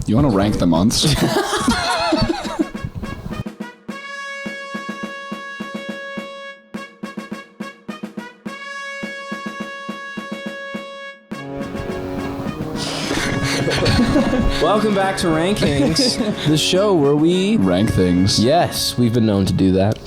You want to rank the months? Welcome back to Rankings, the show where we rank things. Yes, we've been known to do that.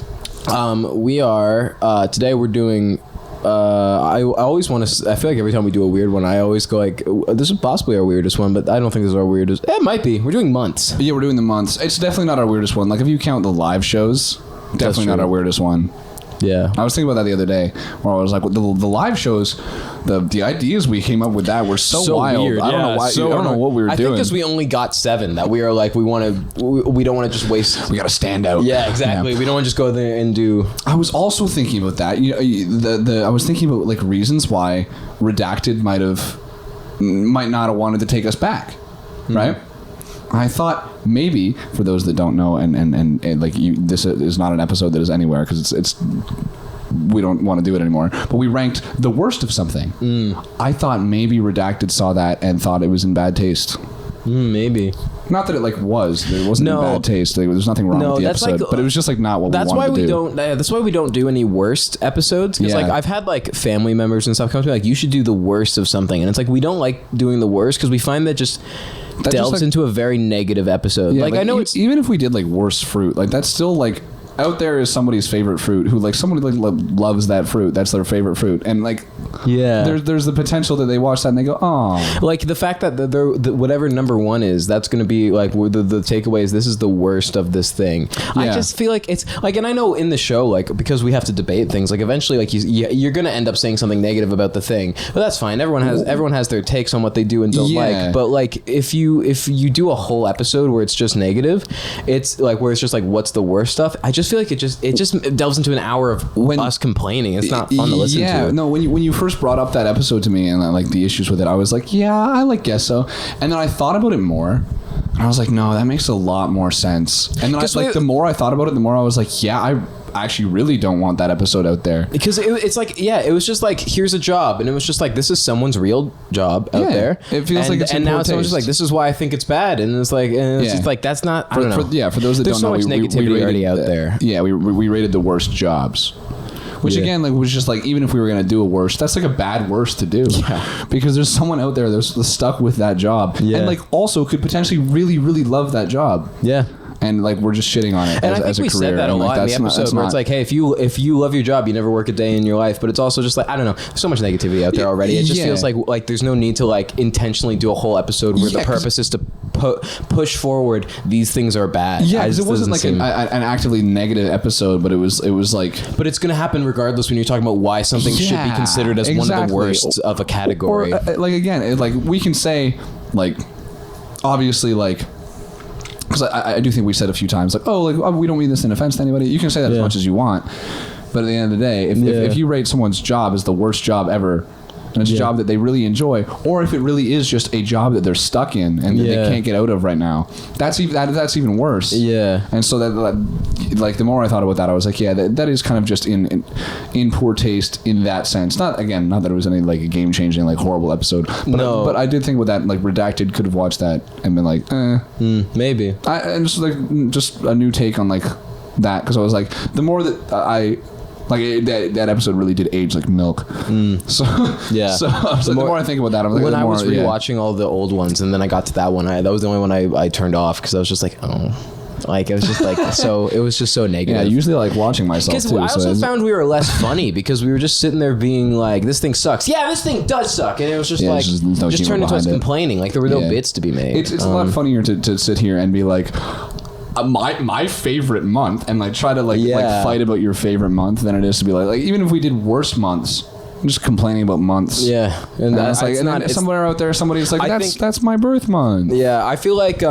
We are today. We're doing. I always want to. I feel like every time we do a weird one, I always go like, "This is possibly our weirdest one," but I don't think this is our weirdest. It might be. We're doing months. Yeah, we're doing the months. It's definitely not our weirdest one. Like if you count the live shows, definitely not our weirdest one. Yeah, I was thinking about that the other day, where I was like, the live shows, the ideas we came up with that were so wild. Weird. I don't know why. I don't know what we were doing. I think because we only got 7 that we are like we don't want to just waste. We got to stand out. Yeah, exactly. Yeah. We don't want to just go there and do. I was also thinking about that. I was thinking about like reasons why Redacted might not have wanted to take us back, right? I thought maybe for those that don't know, and like this is not an episode that is anywhere because it's we don't want to do it anymore. But we ranked the worst of something. I thought maybe Redacted saw that and thought it was in bad taste. Maybe. Not that it like was. It wasn't in bad taste. There was nothing wrong with the episode, but it was just like not what we wanted to do. That's why we don't do any worst episodes. Because like I've had like family members and stuff come to me like, you should do the worst of something, and it's like we don't like doing the worst because we find that just delves into a very negative episode. Yeah, like I know it's even if we did like worst fruit, like that's still like out there is somebody's favorite fruit who like somebody like loves that fruit. That's their favorite fruit, and like there's the potential that they watch that and they go, oh, like the fact that whatever number 1 is, that's going to be like the takeaway is this is the worst of this thing. I just feel like it's like, and I know in the show like because we have to debate things, like eventually like you're going to end up saying something negative about the thing, but that's fine. Everyone has their takes on what they do and don't like. But like if you do a whole episode where it's just negative, it's like where it's just like what's the worst stuff. I just feel like it just delves into an hour of us complaining. It's not fun to listen to. Yeah, no. When you first brought up that episode to me and like the issues with it, I was like, yeah, I like guess so. And then I thought about it more, and I was like, no, that makes a lot more sense. And then the more I thought about it, the more I was like, yeah, I actually really don't want that episode out there because it's like it was just like here's a job, and it was just like this is someone's real job out there. It feels like it's and now someone's just like this is why I think it's bad, and it's like just like that's not. I don't know. For those that There's don't know, so much negativity we rated, already out there. Yeah, we rated the worst jobs. Which again, like, was just like, even if we were gonna do a worst, that's like a bad worst to do, because there's someone out there that's stuck with that job, and like also could potentially really, really love that job. Yeah. And like we're just shitting on it as a career. And I think we said that a lot in the episode where it's like, hey, if you love your job, you never work a day in your life. But it's also just like, I don't know, there's so much negativity out there already. It just feels like there's no need to like intentionally do a whole episode where the purpose is to push forward these things are bad. Yeah, because it wasn't like an actively negative episode, but it was like. But it's gonna happen regardless when you're talking about why something should be considered as one of the worst of a category. Or like again, like we can say like obviously like. Because I do think we said a few times, like, we don't mean this in offense to anybody. You can say that as much as you want. But at the end of the day, if you rate someone's job as the worst job ever, and it's a job that they really enjoy, or if it really is just a job that they're stuck in and that they can't get out of right now, that's even worse. Yeah. And so that like the more I thought about that, I was like, yeah, that is kind of just in poor taste in that sense. Not that it was any like a game changing like horrible episode, but but I did think with that, like Redacted could have watched that and been like, maybe. And just a new take on like that, because I was like, the more that I. Like that episode really did age like milk. So So the more I think about that, I'm like, when I was rewatching all the old ones, and then I got to that one, that was the only one I turned off because I was just like, like it was just like so. It was just so negative. Yeah, I usually like watching myself too. I also found we were less funny because we were just sitting there being like, "This thing sucks." Yeah, this thing does suck, and it was just like just turned into us complaining. Like there were no bits to be made. It's a lot funnier to sit here and be like. My favorite month, and like try to like fight about your favorite month than it is to be like even if we did worst months, I'm just complaining about months. Yeah, and that's like somewhere out there somebody's like that's my birth month. Yeah, I feel like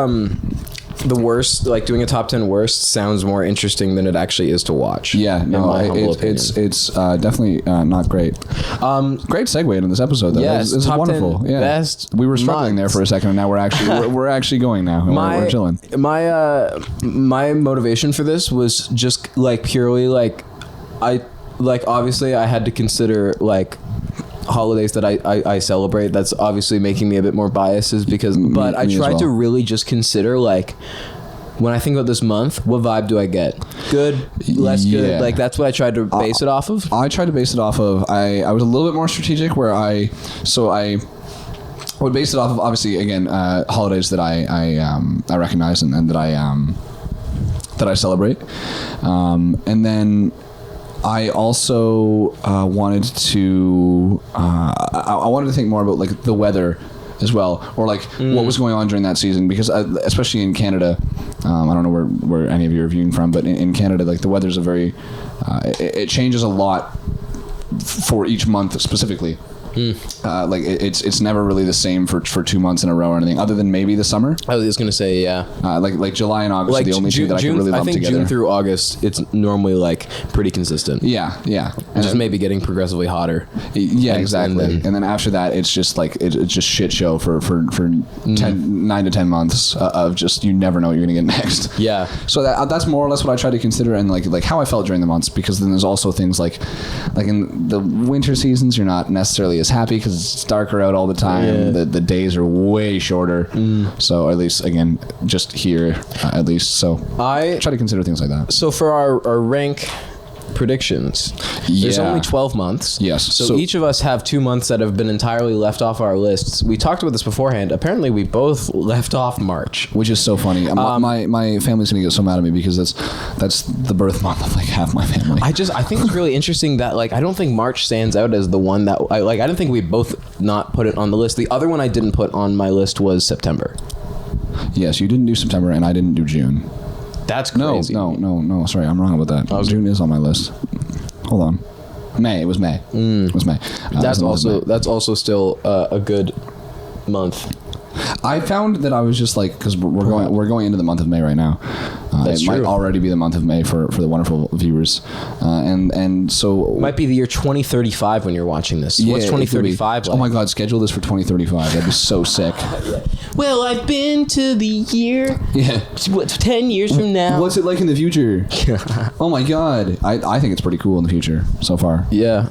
the worst, like doing a top 10 worst sounds more interesting than it actually is to watch. Yeah, no, it's definitely not great. Great segue into this episode, though. Yes, this is wonderful. Yeah, best. We were struggling there for a second, and now we're actually going now. And we're chilling. My motivation for this was just like purely like obviously I had to consider like holidays that I celebrate. That's obviously making me a bit more biased, is because but I tried to really just consider like, when I think about this month, what vibe do I get? Good, less good? Like, that's what I tried to base it off of. I tried to base it off of, I was a little bit more strategic, where I would base it off of, obviously, again, holidays that I recognize and that I celebrate. And then I also wanted to think more about like the weather as well, or like what was going on during that season, because especially in Canada, I don't know where any of you are viewing from, but in Canada, like the weather's a very it changes a lot for each month specifically. Like it's never really the same for 2 months in a row or anything, other than maybe the summer. I was gonna say, yeah. Like July and August are the only two that I can really lump together. I think June through August, it's normally like pretty consistent. Yeah. And just maybe getting progressively hotter. Yeah, exactly. And then after that, it's just like it's just shit show for 9 to 10 months of just, you never know what you're gonna get next. Yeah. So that's more or less what I try to consider, and like how I felt during the months, because then there's also things like in the winter seasons, you're not necessarily as happy because it's darker out all the time. The days are way shorter. So at least, again, just here at least. So I try to consider things like that. So for our rank predictions, there's only 12 months. Yes. So each of us have 2 months that have been entirely left off our lists. We talked about this beforehand. Apparently we both left off March, which is so funny. My family's gonna get so mad at me, because that's the birth month of like half my family. I think it's really interesting that like I don't think March stands out as the one that I didn't think we both not put it on the list. The other one I didn't put on my list was September. Yes, you didn't do September, and I didn't do June. That's crazy. No. Sorry, I'm wrong about that. June is on my list. Hold on. May. It was May. It was May. That's also still a good month. I found that I was just like, because we're going into the month of May right now. It might already be the month of May for the wonderful viewers, and so it might be the year 2035 when you're watching this. What's 2035 like? Oh my God, schedule this for 2035. That'd be so sick. Well, I've been to the year. Yeah. 10 years from now. What's it like in the future? Oh my God, I think it's pretty cool in the future so far. Yeah.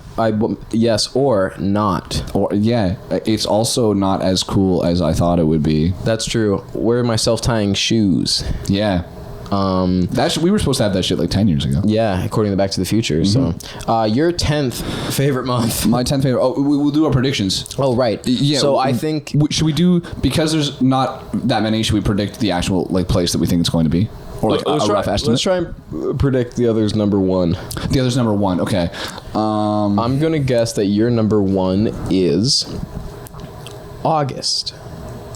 Yes, or not. Or yeah, it's also not as cool as I thought it would be. That's true. Wear my self-tying shoes. Yeah. We were supposed to have that shit like 10 years ago. Yeah, according to Back to the Future. Mm-hmm. So, your 10th favorite month. My 10th favorite. Oh, we'll do our predictions. Oh, right. Yeah. So I think should we do, because there's not that many, should we predict the actual like place that we think it's going to be, or like a rough estimate? Let's try and predict the other's number one. The other's number one. Okay. I'm gonna guess that your number one is August.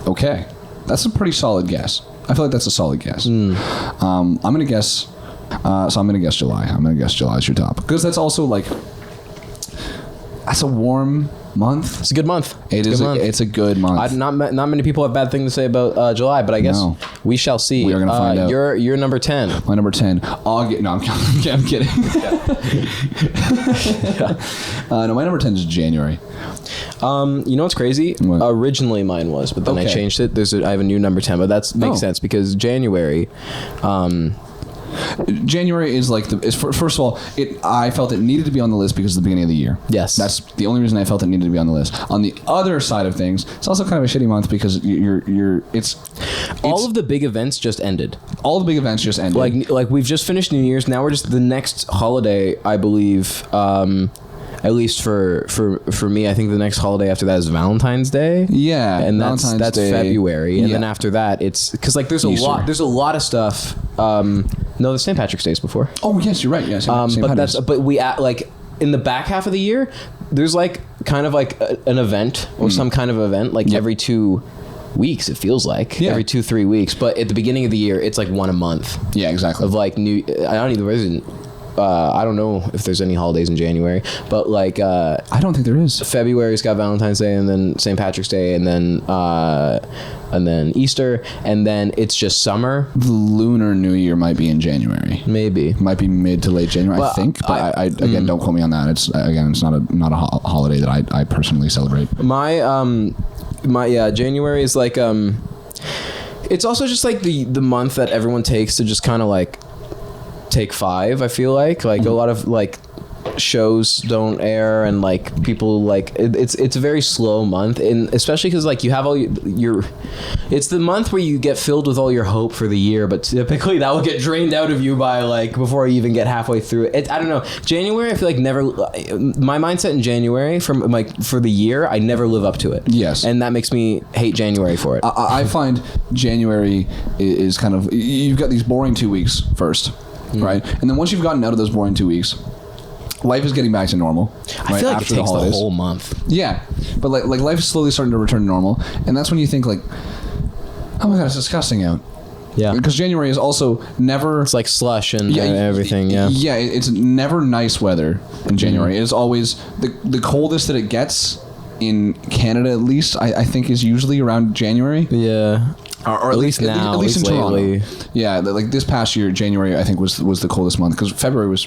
Okay, that's a pretty solid guess. I feel like that's a solid guess. I'm gonna guess. So I'm gonna guess July. I'm gonna guess July is your top, because that's also like, that's a warm month. It's a good month. It's a good month. Not many people have bad things to say about July, but I guess we shall see. We are gonna find out. Your number 10. My number 10. August. No, I'm kidding. No, my number 10 is January. You know what's crazy? What? Originally mine was, but then I changed it. I have a new number 10, but that makes sense, because January. January is like first of all, I felt it needed to be on the list because of the beginning of the year. Yes, that's the only reason I felt it needed to be on the list. On the other side of things, it's also kind of a shitty month because it's all of the big events just ended. All the big events just ended. Like we've just finished New Year's. Now we're just the next holiday, I believe. At least for me, I think the next holiday after that is Valentine's Day. Yeah, and that's Day. February, and then after that, it's because like there's a lot of stuff. No, the St. Patrick's Day is before. Oh yes, you're right. Yes, but we like in the back half of the year, there's like kind of like an event or some kind of event like every 2 weeks. It feels like every 2-3 weeks. But at the beginning of the year, it's like one a month. Yeah, exactly. Of like new. I don't even. I don't know if there's any holidays in January, but like I don't think there is. February's got Valentine's Day, and then St. Patrick's Day, and then Easter, and then it's just summer. The Lunar New Year might be in January. Maybe might be mid to late January. Well, I think, but I again, don't quote me on that. It's not a holiday that I personally celebrate. My January is like it's also just like the month that everyone takes to just kind of like take 5. I feel like a lot of like shows don't air, and like people like it's a very slow month, and especially because like you have all your it's the month where you get filled with all your hope for the year, but typically that will get drained out of you by like before you even get halfway through it. I don't know, January, I feel like never my mindset in January from like for the year, I never live up to it. Yes, and that makes me hate January for it. I find January is kind of, you've got these boring 2 weeks first, right, and then once you've gotten out of those boring 2 weeks, life is getting back to normal. I feel like it takes the whole month. Yeah, but like life is slowly starting to return to normal, and that's when you think like, oh my god, it's disgusting out. Yeah, because January is also never. It's like slush and everything. Yeah, yeah, it's never nice weather in January. It's always the coldest that it gets in Canada, at least. I think is usually around January. Yeah. Or at least now, at least in lately. Toronto. Yeah, like this past year, January I think was the coldest month, because February was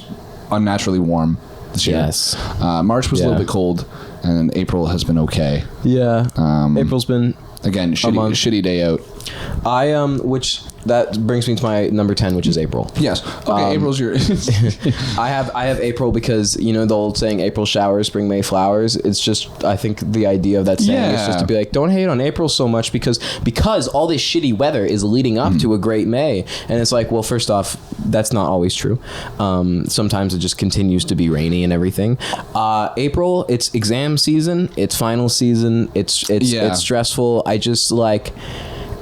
unnaturally warm this year. Yes. March was a little bit cold, and April has been okay. Yeah. April's been again shitty day out. Which that brings me to my number 10, which is April. Yes. Okay, April's your. I have April because, you know, the old saying, April showers bring May flowers. It's just, I think the idea of that saying is just to be like, don't hate on April so much because all this shitty weather is leading up to a great May. And it's like, well, first off, that's not always true. Sometimes it just continues to be rainy and everything. April, it's exam season, it's final season, it's stressful. I just like,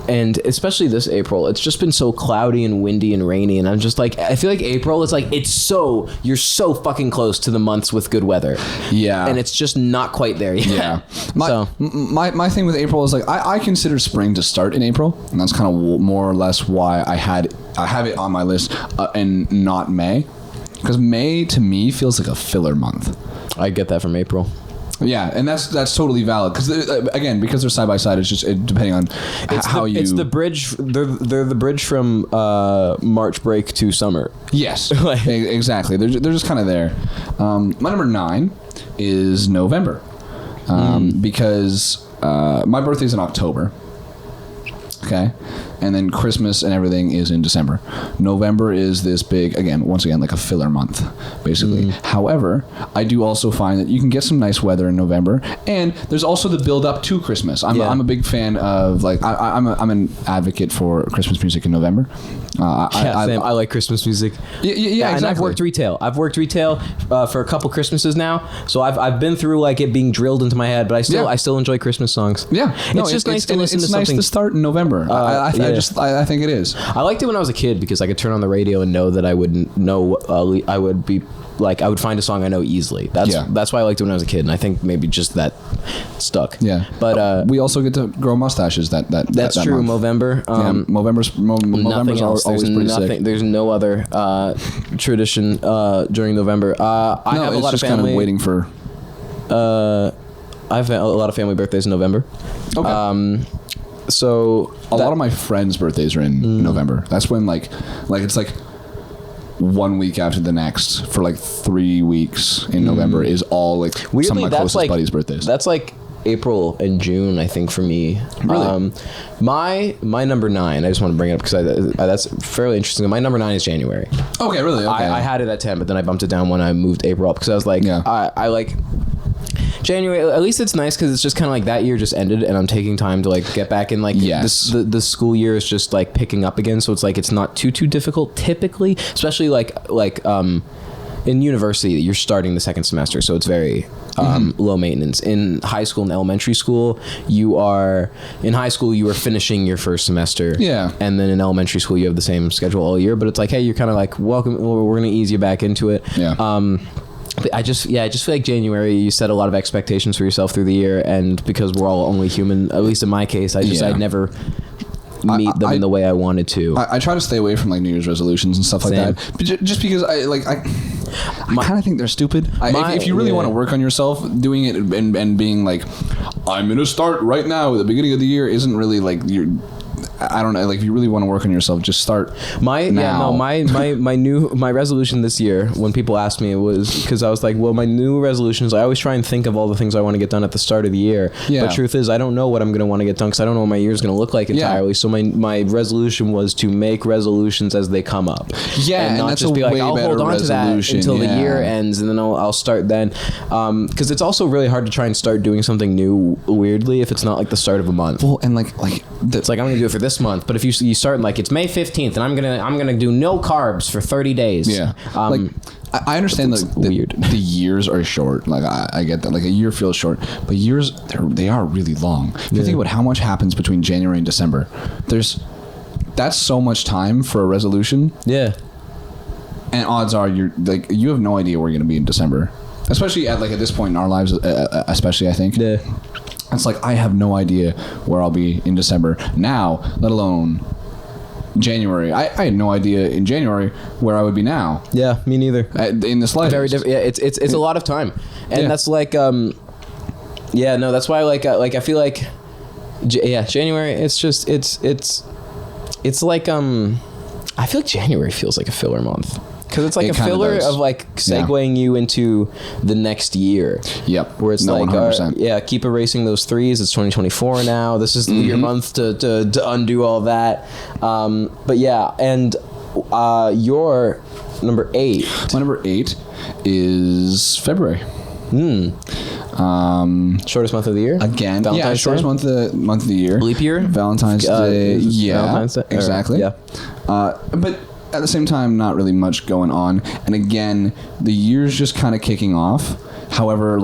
and especially this April, it's just been so cloudy and windy and rainy, and I'm just like, I feel like April is like, you're so fucking close to the months with good weather. Yeah. And it's just not quite there yet. Yeah. My thing with April is like, I consider spring to start in April, and that's kind of more or less why I have it on my list and not May, because May to me feels like a filler month. I get that from April. Yeah, and that's totally valid, because again, because they're side by side, it's just depending on how you. It's the bridge. They're the bridge from March break to summer. Yes, exactly. They're just kind of there. My number 9 is November, because my birthday's in October. Okay, and then Christmas and everything is in December. November is this big, once again, like a filler month, basically. However, I do also find that you can get some nice weather in November, and there's also the build up to Christmas. I'm a big fan of, like, I'm an advocate for Christmas music in November. I like Christmas music. Yeah, exactly. And I've worked retail. For a couple Christmases now, so I've been through like it being drilled into my head, but I still enjoy Christmas songs. Yeah, it's just nice to listen to something. It's nice to start in November. I think it is. I liked it when I was a kid because I could turn on the radio and know that I would know. I would be like, I would find a song I know easily. That's why I liked it when I was a kid, and I think maybe just that stuck. Yeah, but we also get to grow mustaches. That's true. Month. November. November's always pretty sick. There's no other tradition during November. I have a lot of family. Kind of waiting for. I have a lot of family birthdays in November. Okay. So a lot of my friends' birthdays are in November. That's when like it's like 1 week after the next for like 3 weeks in November is all like weirdly, some of my closest buddies' birthdays. That's like April and June, I think, for me. Really? My number 9, I just want to bring it up because that's fairly interesting. My number 9 is January. Okay, really? Okay. I had it at 10, but then I bumped it down when I moved April up because I was like, I like January. At least it's nice because it's just kind of like that year just ended, and I'm taking time to like get back in. Like the school year is just like picking up again, so it's like it's not too difficult typically, especially like in university you're starting the second semester, so it's very low maintenance. In high school and elementary school, you are finishing your first semester, and then in elementary school you have the same schedule all year, but it's like, hey, you're kind of like, welcome, we're gonna ease you back into it. I just feel like January, you set a lot of expectations for yourself through the year, and because we're all only human, at least in my case, I never meet them in the way I wanted to. I try to stay away from like New Year's resolutions and stuff like that, but just because I kind of think they're stupid. If you really want to work on yourself, doing it and being like, I'm gonna start right now at the beginning of the year isn't really like you're. I don't know. Like, if you really want to work on yourself, just start now. My resolution this year, when people asked me, it was because I was like, well, my new resolutions, I always try and think of all the things I want to get done at the start of the year. Yeah. But truth is, I don't know what I'm going to want to get done because I don't know what my year is going to look like entirely. Yeah. So my resolution was to make resolutions as they come up. Yeah, and not that's just be like, I'll hold on to that until the year ends, and then I'll start then. Because it's also really hard to try and start doing something new weirdly if it's not like the start of a month. Well, and like it's like I'm going to do it for this month, but if you start like it's May 15th and I'm gonna do no carbs for 30 days. Yeah. I understand the years are short. Like I get that. Like a year feels short, but years they are really long. If you think about how much happens between January and December, that's so much time for a resolution. Yeah. And odds are you have no idea where you're gonna be in December, especially at this point in our lives, especially I think. Yeah. It's like I have no idea where I'll be in December now, let alone January. I had no idea in January where I would be now. Yeah, me neither. In the slightest. Very different. Yeah, it's a lot of time, and that's like that's why I feel like January. It's just it's like I feel like January feels like a filler month. Because it's like a filler of like segueing you into the next year. Yep. Where it's 100%. Keep erasing those threes. It's 2024 now. This is your month to undo all that. But yeah, and your number 8. My number 8 is February. Shortest month of the year? Again. Valentine's shortest month of the year. Leap year? Valentine's Day. Yeah. Valentine's Day. Exactly. Yeah. But at the same time, not really much going on. And again, the year's just kind of kicking off. However,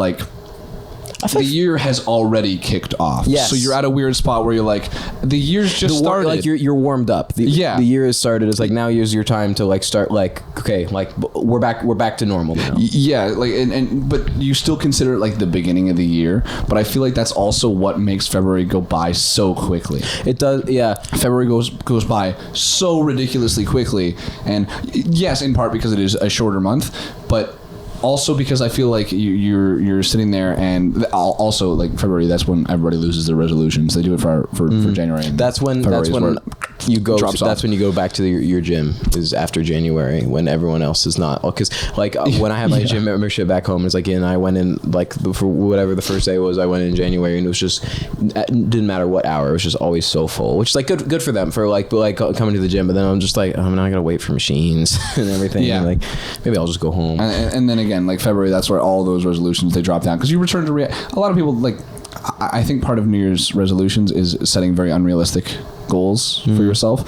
the year has already kicked off. Yes. So you're at a weird spot where you're like, the year's just started. Like you're warmed up. The year has started. It's like, now is your time to start okay, we're back to normal now. Yeah, but you still consider it the beginning of the year. But I feel like that's also what makes February go by so quickly. It does, yeah. February goes by so ridiculously quickly. And yes, in part because it is a shorter month, but also because I feel like you're sitting there, and also February, that's when everybody loses their resolutions. They do it for January. That's when you go. That's when you go back to your gym, is after January, when everyone else is not. Because when I had my gym membership back home, it's and I went in for whatever the first day was. I went in January, and it was just didn't matter what hour. It was just always so full, which is good for them for coming to the gym. But then I'm just I'm not gonna wait for machines and everything. Yeah. And maybe I'll just go home. And then again, February, that's where all those resolutions, they drop down, because you return to a lot of people I think part of New Year's resolutions is setting very unrealistic goals for yourself,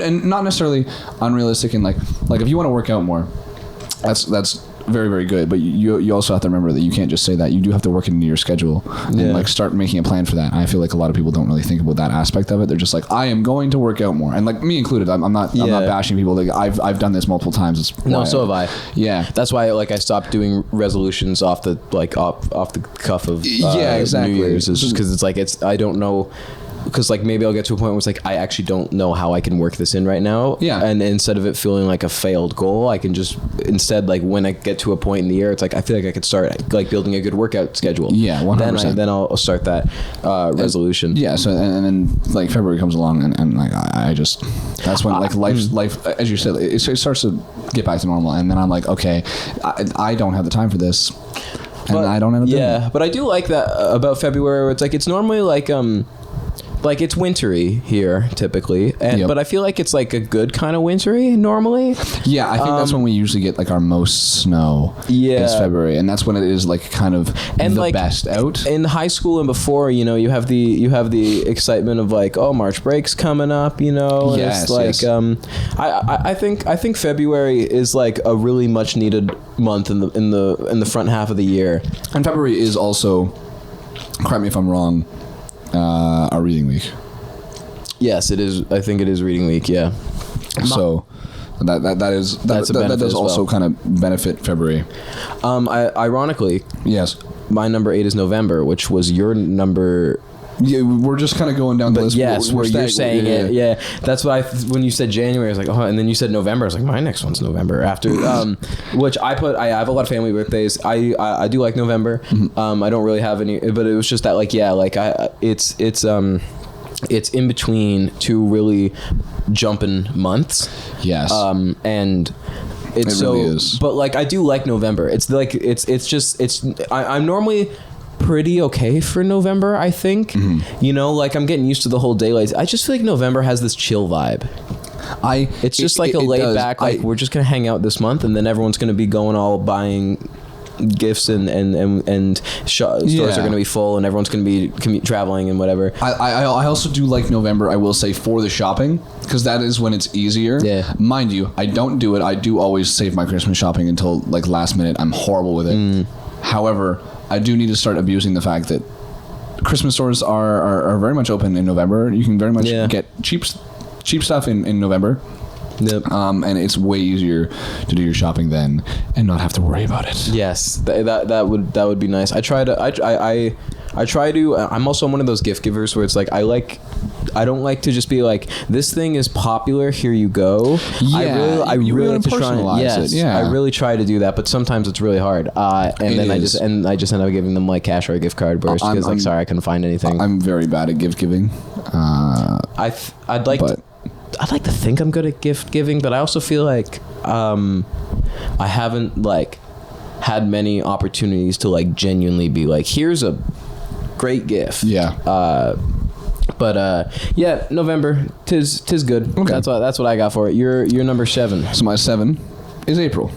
and not necessarily unrealistic in if you want to work out more, that's very, very good, but you also have to remember that you can't just say that. You do have to work into your schedule and start making a plan for that. And I feel like a lot of people don't really think about that aspect of it. They're just I am going to work out more, and me included. I'm not bashing people. I've done this multiple times. So have I. Yeah, that's why I stopped doing resolutions off the off the cuff of exactly. New Year's. It's just because I don't know. Because maybe I'll get to a point where it's I actually don't know how I can work this in right now. Yeah. And instead of it feeling like a failed goal, I can just instead when I get to a point in the year, it's I feel like I could start building a good workout schedule. Yeah, 100%. Then I'll start that resolution. Yeah. So and then February comes along, and I just, that's when life, as you said, it starts to get back to normal, and then I'm okay, I don't have the time for this, and I don't end up doing it. Yeah, but I do like that about February, where it's it's normally it's wintry here typically, but I feel like it's a good kind of wintry normally. Yeah, I think that's when we usually get our most snow. Yeah, is February, and that's when it is kind of and the best out. In high school and before, you have the excitement of March break's coming up, and yes, it's I think February is a really much needed month in the front half of the year. And February is also, correct me if I'm wrong, our reading week. Yes, it is. I think it is reading week. Yeah. So that does also kind of benefit February. Ironically, yes, my number 8 is November, which was your number Yeah, we're just kind of going down the list. Yes, where you're saying it. Yeah, that's why when you said January, I was like, oh, and then you said November. I was like, my next one's November. After which I have a lot of family birthdays. I do like November. I don't really have any, but it was just that it's in between two really jumping months. Yes. And it's it really is. But like I do like November. It's like I'm normally pretty okay for November, I think. You know, like I'm getting used to the whole daylight. I just feel like November has this chill vibe. It's just like a laid back, like we're just gonna hang out this month, and then everyone's gonna be going all buying gifts and stores are going to be full, and everyone's going to be traveling and whatever. I also do like November, I will say, for the shopping, because that is when it's easier. Yeah. Mind you, I don't do it. I do always save my Christmas shopping until like last minute. I'm horrible with it. However, I do need to start abusing the fact that Christmas stores are very much open in November. You can very much get cheap stuff in November. Yep. And it's way easier to do your shopping then and not have to worry about it. Yes, that would be nice. I'm also one of those gift givers where it's like I don't like to just be like, this thing is popular, here you go. Yeah, I really like to personalize it. Yeah, I really try to do that, but sometimes it's really hard. I just end up giving them like cash or a gift card burst because like, sorry, I couldn't find anything. I'm very bad at gift giving. I'd like to think I'm good at gift giving, but I also feel like I haven't like had many opportunities to like genuinely be like, here's a great gift. Yeah. Yeah, November, tis good. Okay. That's what I got for it. You're number 7. So my 7 is April.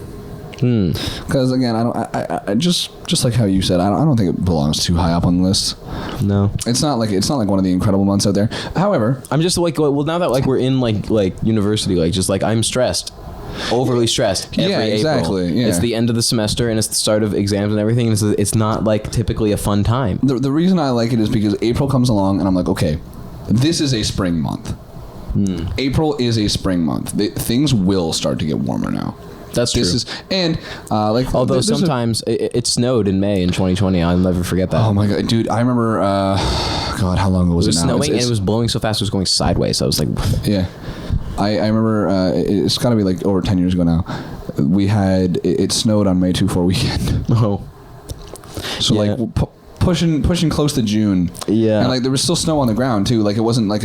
Because again, I just like how you said, I don't think it belongs too high up on the list. No, it's not like one of the incredible months out there. However, I'm just like, well, now that like we're in like university, like just like I'm stressed, overly stressed every April. Exactly. Yeah. It's the end of the semester and it's the start of exams and everything. And it's not like typically a fun time. The reason I like it is because April comes along and I'm like, okay, this is a spring month. April is a spring month. Things will start to get warmer now. That's true. Although sometimes it snowed in May in 2020. I'll never forget that. Oh my god, dude! I remember. God, how long ago was it now? Snowing and it was blowing so fast it was going sideways. So I was like, yeah. I remember. It's got to be like over 10 years ago now. We had it snowed on May 2-4 weekend. Oh. So like pushing close to June. Yeah. And like there was still snow on the ground too. Like it wasn't like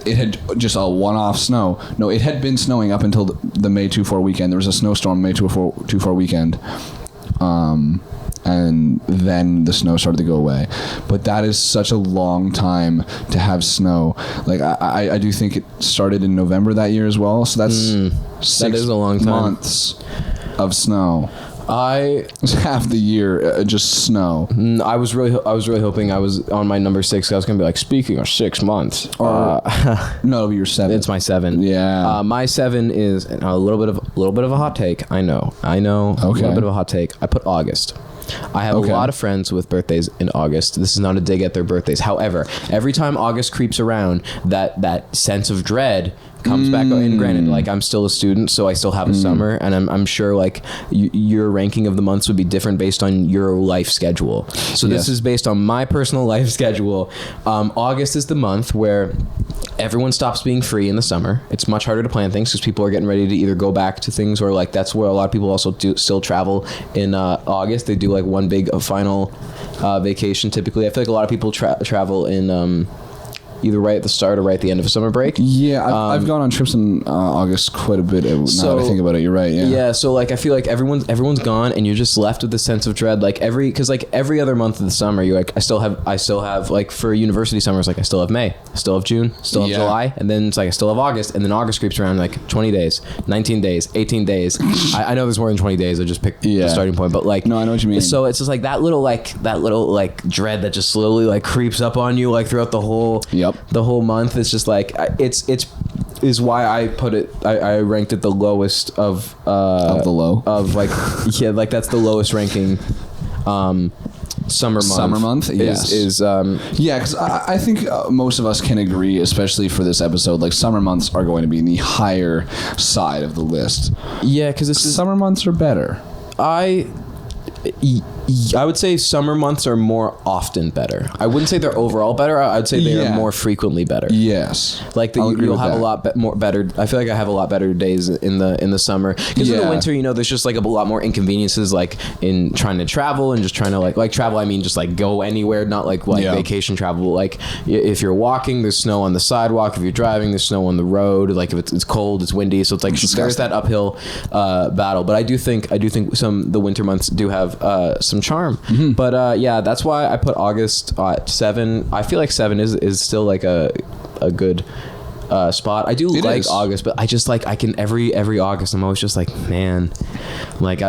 it had just a one-off snow. No, it had been snowing up until the May 2-4 weekend. There was a snowstorm May 2-4 weekend. And then the snow started to go away. But that is such a long time to have snow. Like I do think it started in November that year as well. So that's 6 that is a long time. months of snow. It's half the year just snow. I was really hoping I was on my number 6. I was gonna be like, speaking of 6 months. No, it'll be your 7. It's my 7. Yeah. My 7 is a little bit of a hot take. I know. Okay. A little bit of a hot take. I put August. I have a lot of friends with birthdays in August. This is not a dig at their birthdays. However, every time August creeps around, that sense of dread comes back. And granted, like I'm still a student, so I still have a summer, and I'm sure like your ranking of the months would be different based on your life schedule. So this is based on my personal life schedule. August is the month where everyone stops being free in the summer. It's much harder to plan things because people are getting ready to either go back to things, or like that's where a lot of people also still travel in August. They do like one big final vacation typically. I feel like a lot of people travel in either right at the start or right at the end of a summer break. Yeah, I've gone on trips in August quite a bit. Now that I think about it, you're right. Yeah. So like I feel like everyone's gone, and you're just left with the sense of dread. Like every other month of the summer, you're like, I still have like for university summers, like I still have May, I still have June, still have July, and then it's like I still have August, and then August creeps around like 20 days, 19 days, 18 days. I know there's more than 20 days. I just picked the starting point, but like no, I know what you mean. So it's just like that little dread that just slowly like creeps up on you like throughout the whole month. It's just like is why I put it. I ranked it the lowest of the low of like like that's the lowest ranking summer month. Yes. is because I think most of us can agree, especially for this episode, like summer months are going to be in the higher side of the list. Yeah, because summer months are better. I would say summer months are more often better. I wouldn't say they're overall better. I'd say they are more frequently better. Yes, like you'll have a lot more better. I feel like I have a lot better days in the summer, because in the winter, you know, there's just like a lot more inconveniences, like in trying to travel and just trying to like travel. I mean, just like go anywhere, not like vacation travel. Like if you're walking, there's snow on the sidewalk. If you're driving, there's snow on the road. Like if it's cold, it's windy, so it's like there's that uphill battle. But I do think the winter months do have some charm. But yeah, that's why I put August at 7. I feel like 7 is still like a good spot. I do like August, but I just like, I can every August I'm always just like, man, like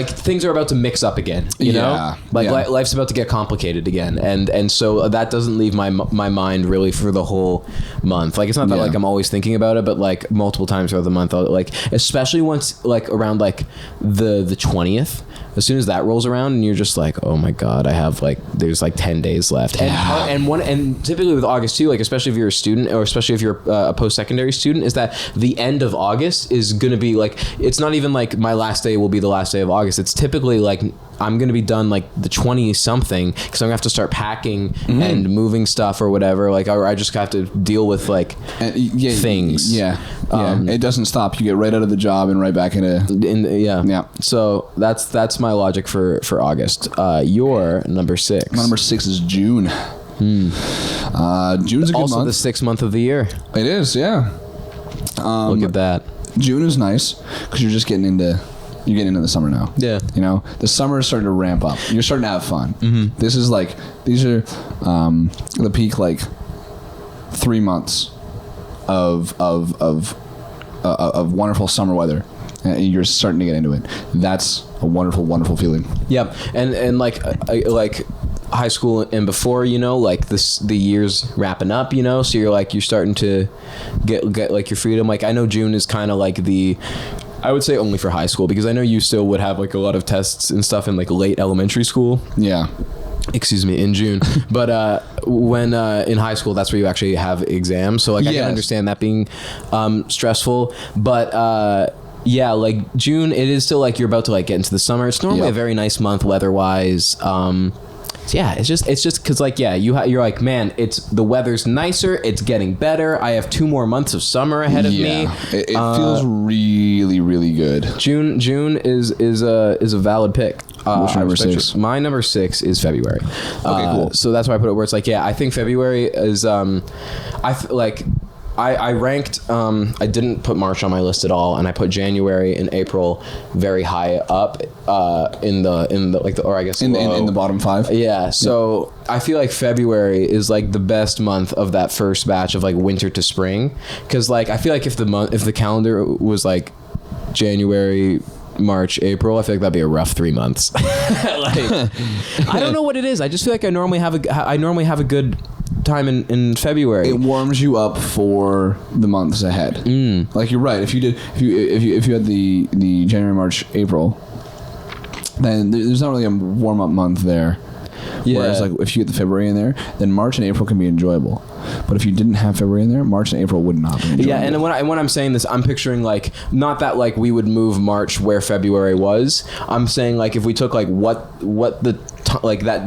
things are about to mix up again, you know, life's about to get complicated again, and so that doesn't leave my mind really for the whole month. Like it's not that like I'm always thinking about it, but like multiple times throughout the month, like especially once like around like the 20th, as soon as that rolls around and you're just like, oh my god, I have like, there's like 10 days left. And typically with August too, like especially if you're a student, or especially if you're a post-secondary student, is that the end of August is going to be like, it's not even like my last day will be the last day of August. It's typically like I'm going to be done like the 20 something, because I'm going to have to start packing and moving stuff or whatever. Like, or I just have to deal with like things. It doesn't stop. You get right out of the job and right back into So that's my logic for August. Your number 6. My number 6 is June. June's a good also month. The 6th month of the year. It is, yeah. Look at that. June is nice because you're getting into the summer now. Yeah. You know, the summer is starting to ramp up. You're starting to have fun. This is like, these are the peak like 3 months of wonderful summer weather. And you're starting to get into it. That's a wonderful, wonderful feeling. Yeah. And like high school and before, you know, like the year's wrapping up, you know, so you're starting to get like your freedom. Like I know June is kind of like I would say only for high school, because I know you still would have like a lot of tests and stuff in like late elementary school. Yeah. Excuse me, in June. But when in high school, that's where you actually have exams. So like I can understand that being stressful. But yeah, like June, it is still like you're about to like get into the summer. It's normally a very nice month weather-wise. Yeah, it's just because like you're like, man, the weather's nicer, it's getting better. I have 2 more months of summer ahead of me. It feels really, really good. June is a valid pick. What's your number 6? My number 6 is February. Okay, cool. So that's why I put it where it's like, I think February is I ranked, I didn't put March on my list at all, and I put January and April very high up in the bottom 5. Yeah, so I feel like February is like the best month of that first batch of like winter to spring, because like I feel like if the calendar was like January, March, April, I feel like that'd be a rough 3 months. Like, I don't know what it is. I just feel like I normally have a good time in February. It warms you up for the months ahead. Like you're right. If you had the January, March, April, then there's not really a warm up month there. Yeah. Whereas like if you get the February in there, then March and April can be enjoyable. But if you didn't have February in there, March and April would not be enjoyable. Yeah, and when I'm saying this, I'm picturing like, not that like we would move March where February was. I'm saying like if we took like what the like that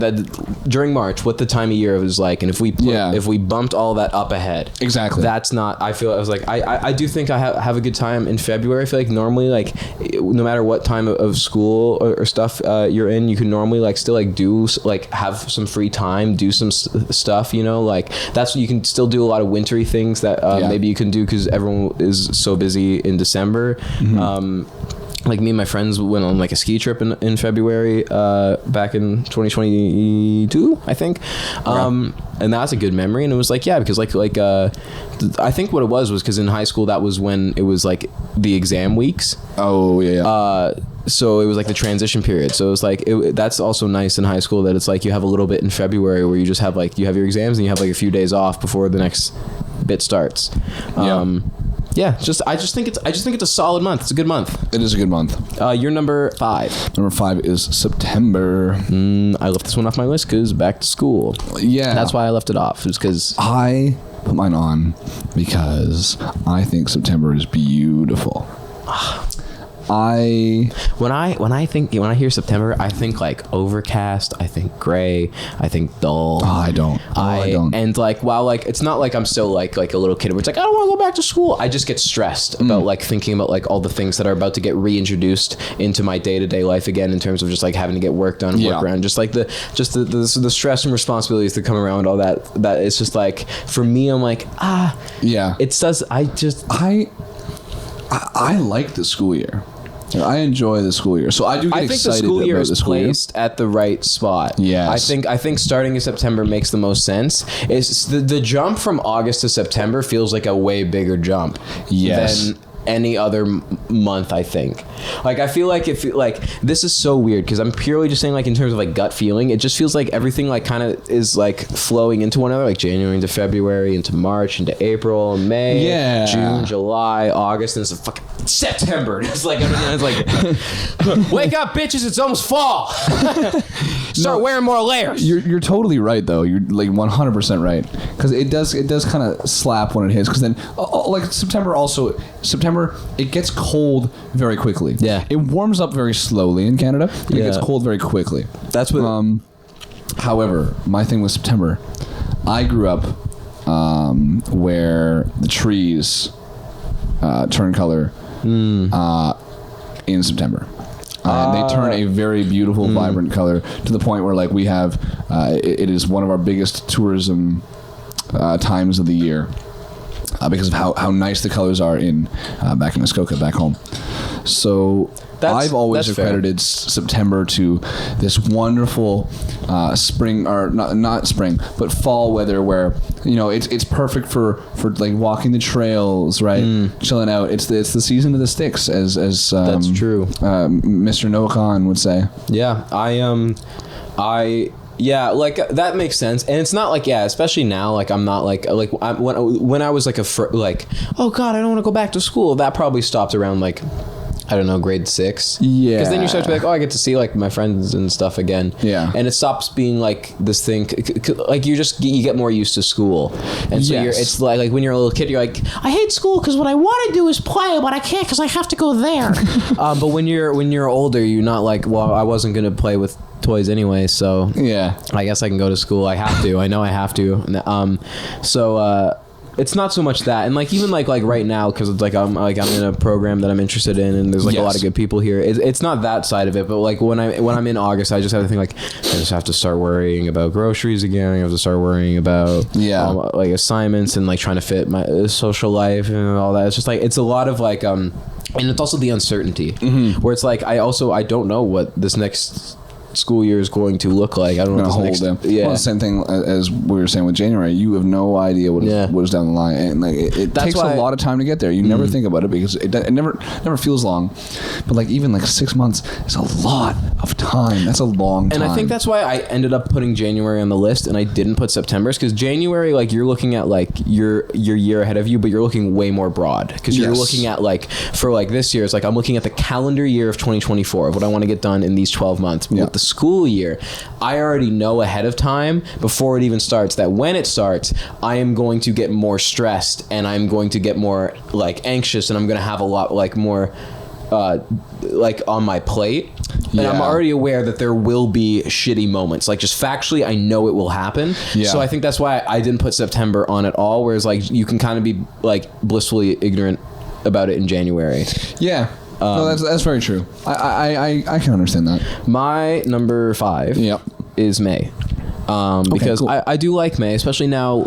during March, what the time of year was like, and if we bumped all that up ahead, exactly. That's not. I feel I do think I have a good time in February. I feel like normally like no matter what time of school or stuff you're in, you can normally like still like do like have some free time, do some stuff. You know, like that's you can still do a lot of wintry things that maybe you can do because everyone is so busy in December. Like me and my friends went on like a ski trip in February back in 2022, I think. And that's a good memory. And it was like, because like I think what it was because in high school, that was when it was like the exam weeks. Oh, yeah. So it was like the transition period. So it was like, that's also nice in high school that it's like you have a little bit in February where you just have like, you have your exams and you have like a few days off before the next bit starts. Yeah, I just think it's a solid month. It's a good month. It is a good month. You're number 5. Number 5 is September. I left this one off my list because back to school. Yeah. That's why I left it off. It's because I put mine on because I think September is beautiful. When I hear September, I think like overcast, I think gray, I think dull. I don't. And like, while like it's not like I'm still like a little kid where it's like I don't want to go back to school. I just get stressed about like thinking about like all the things that are about to get reintroduced into my day-to-day life again, in terms of just like having to get work done, work around, just the stress and responsibilities that come around all that it's just like, for me, I'm like, I like the school year. I enjoy the school year, so I do get excited. I think the school year is placed at the right spot. Yes. I think starting in September makes the most sense. It's the jump from August to September feels like a way bigger jump. Yes. Than any other month, I think. Like, I feel like this is so weird, because I'm purely just saying like in terms of like gut feeling, it just feels like everything like kind of is like flowing into one another, like January into February into March into April, May, June, July, August, and it's a fucking September. It's like wake up, bitches! It's almost fall. Start wearing more layers. You're totally right, though. You're like 100% right, because it does kind of slap when it hits. Because then like September, it gets cold very quickly. Yeah, it warms up very slowly in Canada. It gets cold very quickly. That's what. However, my thing with September, I grew up where the trees turn color in September. And they turn a very beautiful, vibrant color, to the point where like we have, it is one of our biggest tourism times of the year, because of how nice the colors are back in Muskoka, back home. So I've always accredited September to this wonderful spring, or not spring, but fall weather, where it's perfect for like walking the trails, right? Chilling out. It's the season of the sticks, as that's true. Mr. Noah Khan would say. Yeah, yeah, like that makes sense, and it's not like especially now, like I'm not like when I was like oh god, I don't want to go back to school. That probably stopped around like, I don't know, grade 6. Yeah. Because then you start to be like, oh, I get to see like my friends and stuff again. Yeah. And it stops being like this thing, like you get more used to school. And so it's like when you're a little kid, you're like, I hate school because what I want to do is play, but I can't because I have to go there. But when you're older, you're not like, well, I wasn't going to play with toys anyway, so I guess I can go to school. I have to. I know I have to. It's not so much that, and like even like right now, because it's like I'm in a program that I'm interested in, and there's like a lot of good people here. It's not that side of it, but like when I'm in August, I just have to think like I just have to start worrying about groceries again. I have to start worrying about like assignments and like trying to fit my social life and all that. It's just like it's a lot of like and it's also the uncertainty where it's like I don't know what this next school year is going to look like. I don't know what this next. Well, the same thing as we were saying with January. You have no idea what is down the line, and like it takes a lot of time to get there. You never think about it because it never feels long. But like even like 6 months is a lot of time. That's a long time. And I think that's why I ended up putting January on the list and I didn't put September's, because January, like you're looking at like your year ahead of you, but you're looking way more broad, because you're looking at like for like this year, it's like I'm looking at the calendar year of 2024 of what I want to get done in these 12 months. With the school year, I already know ahead of time before it even starts that when it starts, I am going to get more stressed and I'm going to get more like anxious, and I'm going to have a lot like more like on my plate. And I'm already aware that there will be shitty moments. Like just factually, I know it will happen. So I think that's why I didn't put September on at all. Whereas like you can kind of be like blissfully ignorant about it in January. Yeah. No, that's very true. I can understand that. My number 5 is May. Because cool. I do like May, especially now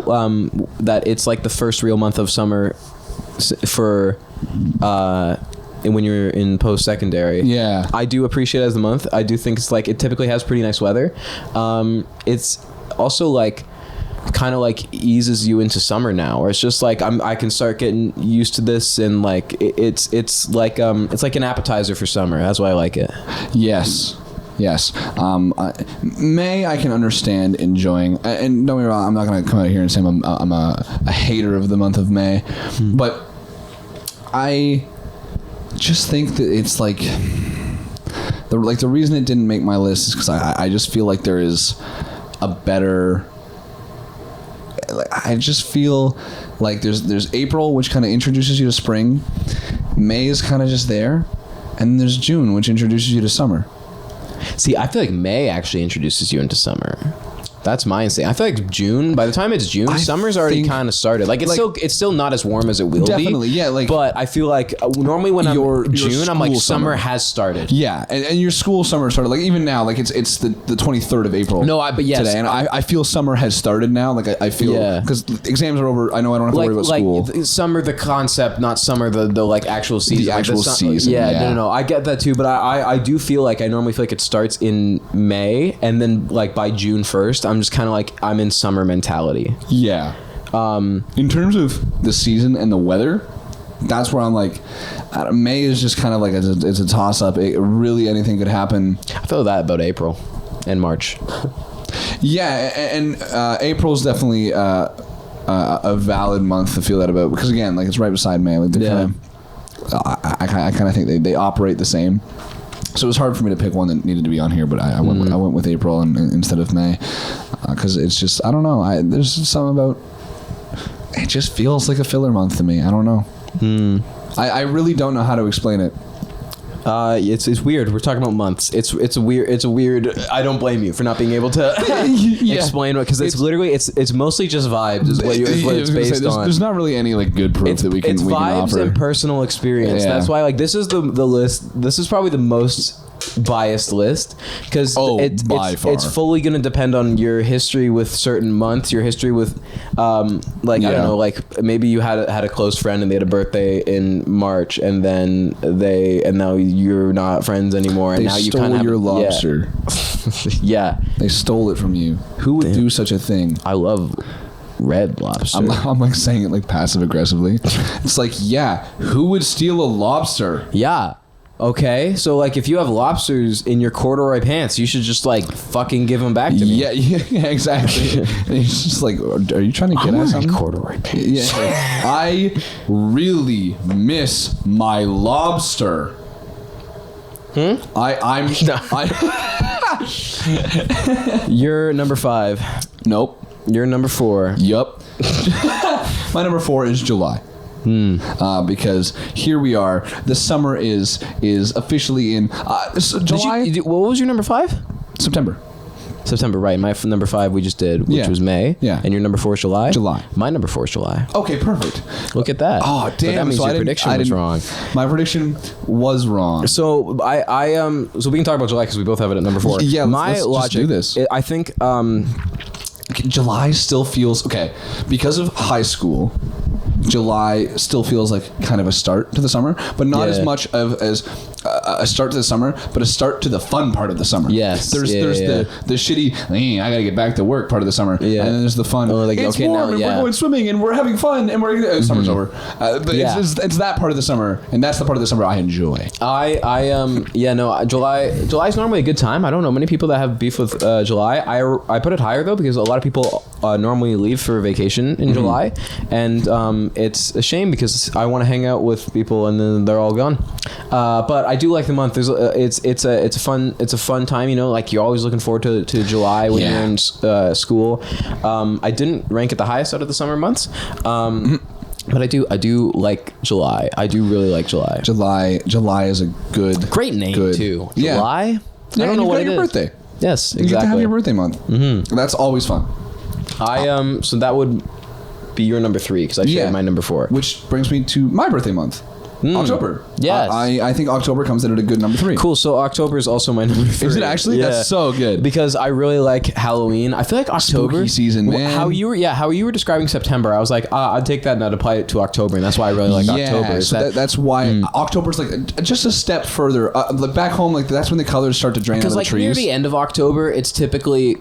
that it's like the first real month of summer for when you're in post-secondary. Yeah. I do appreciate it as the month. I do think it's like it typically has pretty nice weather. It's also like kind of like eases you into summer now, or it's just like I can start getting used to this, and like it's like an appetizer for summer. That's why I like it. Yes. May I can understand enjoying, and don't get me wrong, I'm not going to come out here and say I'm a hater of the month of May, but I just think that it's like the reason it didn't make my list is because I just feel like there is a better. I just feel like there's April, which kind of introduces you to spring. May is kind of just there, And there's June, which introduces you to summer. See, I feel like May actually introduces you into summer. That's my instinct. I feel like June. By the time it's June, summer's already kind of started. Like it's still not as warm as it will be. Definitely, yeah. Like, but I feel like normally when I'm June, I'm like summer has started. Yeah, and your school summer started. Like even now, like it's the 23rd of April. No, but yes, today, and I feel summer has started now. Like I feel because exams are over. I know I don't have to worry about school. Like summer, the concept, not summer, the like actual season. The actual season. Yeah, no, I get that too. But I do feel like I normally feel like it starts in May, and then like by June 1st, I'm just kind of like I'm in summer mentality. Yeah. In terms of the season and the weather, that's where I'm like, May is just kind of like it's a toss up. Really anything could happen. I feel that about April and March. Yeah, and April's definitely a valid month to feel that about because again, like it's right beside May. Like I kind of think they operate the same. So it was hard for me to pick one that needed to be on here, but I went with April instead of May because it's just I don't know. There's something about it just feels like a filler month to me. I don't know. I really don't know how to explain it. It's weird. We're talking about months. It's a weird. I don't blame you for not being able to explain it because it's literally it's mostly just vibes. Is what it's based on. There's not really any like good proof that we can vibes offer. And personal experience. Yeah. That's why like this is the list. This is probably the most biased list because it's fully going to depend on your history with certain months, your history with I don't know, like maybe you had a close friend and they had a birthday in March and now you're not friends anymore and they now you kind of your lobster. Yeah, they stole it from you. Who would do such a thing? I love Red Lobster. I'm like saying it like passive aggressively. It's like, yeah, who would steal a lobster? Yeah. Okay, so like if you have lobsters in your corduroy pants, you should just like fucking give them back to me. Yeah, exactly. And it's just like, are you trying to get at something? Corduroy pants. Yeah, I really miss my lobster. You're number 5. Nope. You're number 4. Yup. My number 4 is July. Because here we are. The summer is officially in July. What was your number 5? September, right. My number 5 we just did, which was May. Yeah. And your number 4 is July? July. My number 4 is July. Okay, perfect. Look at that. Oh, damn. But that means your prediction was wrong. My prediction was wrong. So so we can talk about July because we both have it at number 4. Yeah, my let's just do this. I think July still feels okay because of high school. July still feels like kind of a start to the summer, but not as much as a start to the summer, but a start to the fun part of the summer. Yes. There's the shitty, I gotta get back to work part of the summer. Yeah. And then there's the fun. It's warm and we're going swimming and we're having fun and summer's over. But it's that part of the summer, and that's the part of the summer I enjoy. July's normally a good time. I don't know many people that have beef with July. I put it higher though because a lot of people normally leave for vacation in July, and it's a shame because I want to hang out with people and then they're all gone. But I do like the month. There's it's a fun time. You know, like you're always looking forward to July when you're in school. I didn't rank it the highest out of the summer months. But I do like July. I do really like July. July is a great name too. Yeah. July. I don't know what it is. Your birthday. Yes, exactly. You get to have your birthday month. That's always fun. So that would be your number 3 because I shared my number 4. Which brings me to my birthday month. October. Yes. I think October comes in at a good number 3. Cool. So October is also my number 3. Is it actually? Yeah. That's so good. Because I really like Halloween. I feel like October spooky season, man. How you were describing September, I was like, I'd take that and I'd apply it to October, and that's why I really like October. So that's why October's like just a step further. Like back home, like that's when the colors start to drain out of the trees. Because like near the end of October, it's typically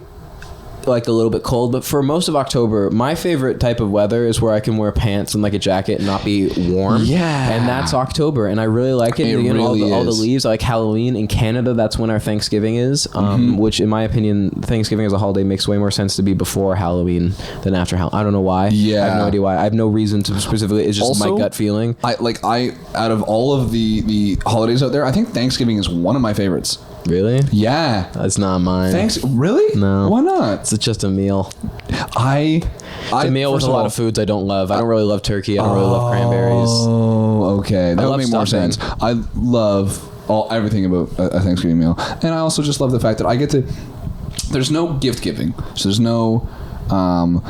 like a little bit cold, but for most of October, my favorite type of weather is where I can wear pants and like a jacket and not be warm. Yeah, and that's October, and I really like it. It all the leaves. I like Halloween in Canada. That's when our Thanksgiving is. Which, in my opinion, Thanksgiving as a holiday makes way more sense to be before Halloween than after Halloween. I don't know why. Yeah, I have no idea why. I have no reason to specifically. It's just also, my gut feeling. I out of all of the holidays out there, I think Thanksgiving is one of my favorites. Really? Yeah. That's not mine. Really? No. Why not? It's just a meal. It's a meal with a lot of foods I don't love. I don't really love turkey. I don't really love cranberries. Oh, okay. That would make more stuffing. sense. I love everything about a Thanksgiving meal. And I also just love the fact that I get to. There's no gift giving, so there's no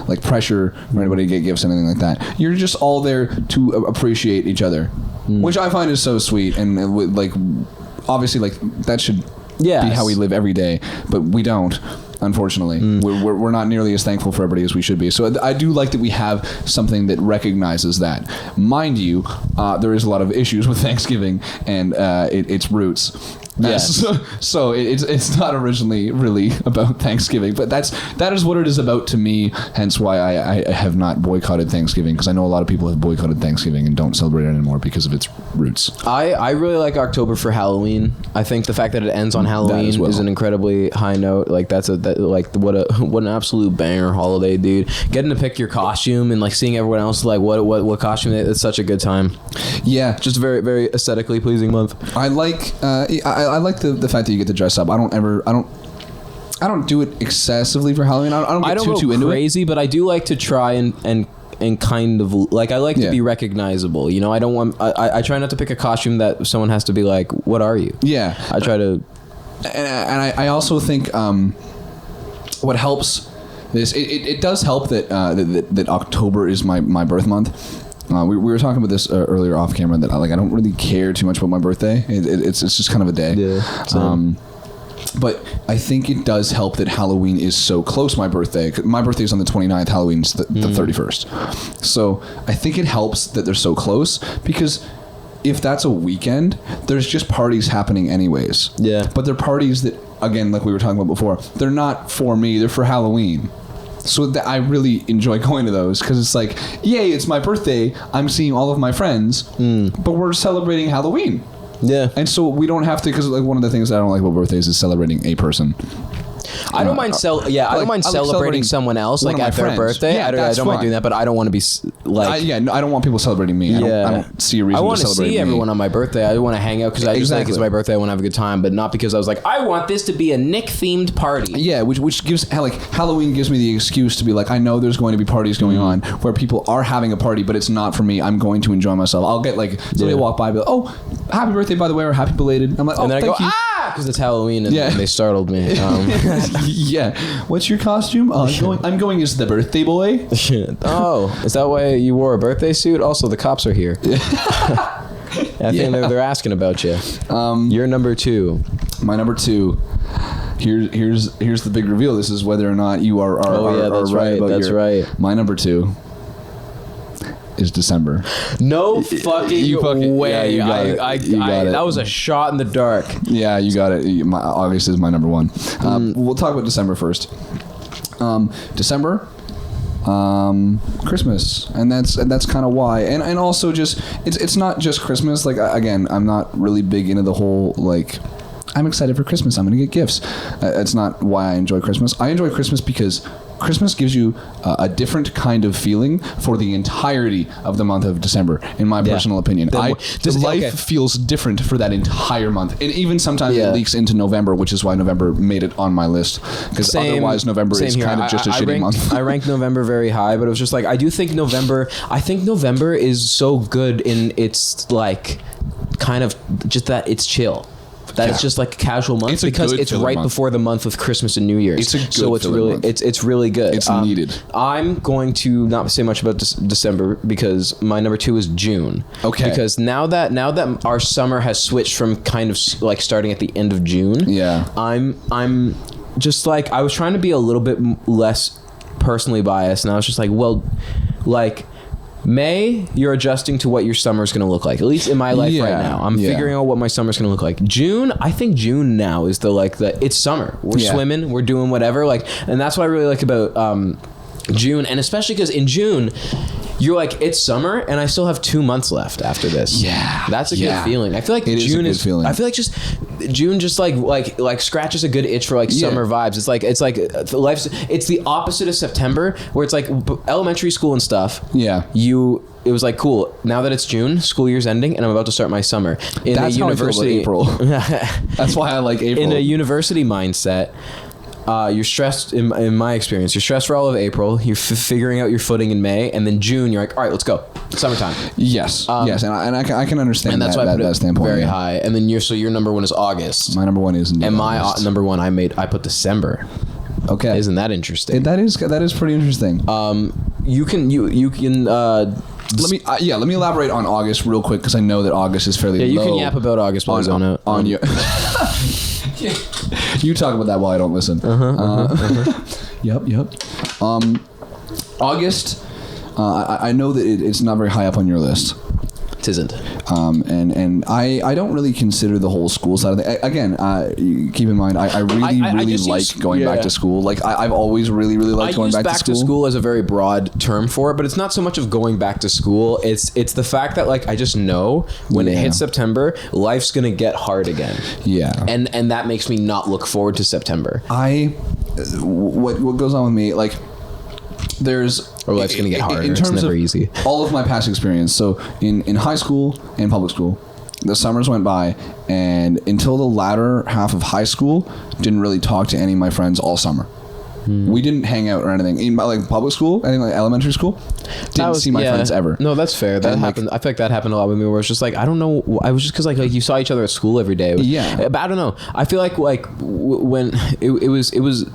like pressure for anybody to get gifts or anything like that. You're just all there to appreciate each other, which I find is so sweet. And like, obviously, like that should be how we live every day, but we don't. Unfortunately, we're not nearly as thankful for everybody as we should be. So I do like that we have something that recognizes that. Mind you, there is a lot of issues with Thanksgiving and its roots. Yes. So it's not originally really about Thanksgiving, but that is what it is about to me. Hence why I have not boycotted Thanksgiving, because I know a lot of people have boycotted Thanksgiving and don't celebrate it anymore because of its roots. I really like October for Halloween. I think the fact that it ends on Halloween is an incredibly high note. Like what an absolute banger holiday, dude. Getting to pick your costume and like seeing everyone else like what costume. It's such a good time. Yeah, just a very, very aesthetically pleasing month. I like I like the fact that you get to dress up. I don't do it excessively for Halloween. I don't get too into crazy, but I do like to try and kind of like I like to be recognizable. You know, I don't want I try not to pick a costume that someone has to be like, what are you? Yeah. I try to and I also think what helps this it does help that October is my birth month. We were talking about this earlier off camera that I don't really care too much about my birthday. It's just kind of a day. Yeah. But I think it does help that Halloween is so close. My birthday is on the 29th. Halloween's the 31st. So I think it helps that they're so close, because if that's a weekend, there's just parties happening anyways. Yeah. But they're parties that, again, like we were talking about before, they're not for me. They're for Halloween. So that I really enjoy going to those, because it's like, yay, it's my birthday. I'm seeing all of my friends, but we're celebrating Halloween. Yeah. And so we don't have to, because like one of the things that I don't like about birthdays is celebrating a person. I don't mind I don't mind celebrating someone else like at their birthday. Yeah, I don't mind doing that, but I don't want to be like I don't want people celebrating me. I don't see a reason to celebrate me. I want to see everyone on my birthday. I want to hang out because I just think it's my birthday. I want to have a good time, but not because I was like, I want this to be a Nick themed party. Yeah, which gives like Halloween gives me the excuse to be like, I know there's going to be parties going on where people are having a party, but it's not for me. I'm going to enjoy myself. I'll get like somebody walk by, and be like, oh, happy birthday by the way, or happy belated. I'm like, oh, and then thank you. Because it's Halloween and they startled me. Yeah. What's your costume? I'm going as the birthday boy. Oh, is that why you wore a birthday suit? Also, the cops are here. I think they're asking about you. You're number 2. My number 2. Here's the big reveal. This is whether or not you are right about right. My number 2 is December. No fucking way. Yeah, you got it. That was a shot in the dark. Yeah, you got it. August is my number 1. We'll talk about December first. December, Christmas, and that's kind of why. And also just it's not just Christmas. Like again, I'm not really big into the whole like, I'm excited for Christmas, I'm gonna get gifts. That's not why I enjoy Christmas. I enjoy Christmas because Christmas gives you a different kind of feeling for the entirety of the month of December, in my personal opinion. Life feels different for that entire month. And even sometimes it leaks into November, which is why November made it on my list. Because otherwise November is kind of just a shitty month. I ranked November very high, but it was just like, I think November is so good in its like, kind of just that it's chill. That it's just like a casual month because it's right before the month of Christmas and New Year's. It's really month. It's really good. It's needed. I'm going to not say much about December because my number 2 is June. Okay. Because now that our summer has switched from kind of like starting at the end of June. Yeah. I'm just like, I was trying to be a little bit less personally biased, and I was just like, well, like, May, you're adjusting to what your summer's going to look like. At least in my life right now. I'm figuring out what my summer's going to look like. June, I think June now is it's summer. We're swimming, we're doing whatever. Like, and that's what I really like about June. And especially because in June, you're like, it's summer and I still have 2 months left after this. Yeah. That's a good feeling. I feel like June is feeling. I feel like just June just like scratches a good itch for like summer vibes. It's like it's the opposite of September, where it's like elementary school and stuff. Yeah. It was like, cool, now that it's June, school year's ending, and I'm about to start my summer. That's how I feel about April. That's why I like April. In a university mindset, you're stressed. In my experience, you're stressed for all of April. You're figuring out your footing in May, and then June, you're like, all right, let's go, summertime. Yes, yes, and I can understand and that's that, why I put that it standpoint very yeah. high. And then your number one is August. My number one is and my August. number one I put December. Okay, isn't that interesting? That is pretty interesting. You can. Let me elaborate on August real quick because I know that August is fairly low. Yeah, you can yap about August while on you. You talk about that while I don't listen. Yep. August, I know that it's not very high up on your list. It isn't. And I don't really consider the whole school side of it. Again, keep in mind, I really like going back to school. Like I've always really liked going back to school. To school as a very broad term for it, but it's not so much of going back to school. It's the fact that like I just know when it hits September, life's gonna get hard again. Yeah. And that makes me not look forward to September. What goes on with me, like life's gonna get harder. In terms it's never of easy. All of my past experience. So in high school and public school, the summers went by, and until the latter half of high school, didn't really talk to any of my friends all summer. We didn't hang out or anything. In like public school, anything like elementary school, didn't see my friends ever. No, that's fair. That happened. I feel like that happened a lot with me. Where it's just like I don't know. I was just because like you saw each other at school every day. Yeah, but I don't know. I feel like when it was.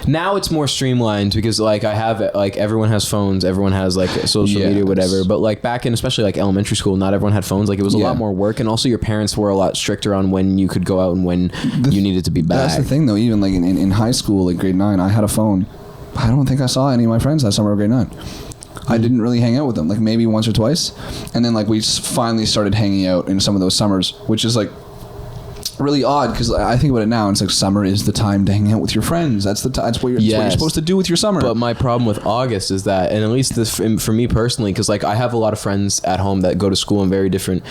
Now it's more streamlined because like I have like everyone has phones, everyone has like social media, whatever. But like back in especially like elementary school, not everyone had phones. Like it was a lot more work, and also your parents were a lot stricter on when you could go out and when you needed to be back. That's the thing though. Even like in high school, like grade 9, I had a phone. I don't think I saw any of my friends that summer of grade 9. I didn't really hang out with them, like maybe once or twice, and then like we finally started hanging out in some of those summers, which is like really odd because I think about it now and it's like summer is the time to hang out with your friends. That's what you're supposed to do with your summer. But my problem with August is that, and at least this for me personally, because like I have a lot of friends at home that go to school in very different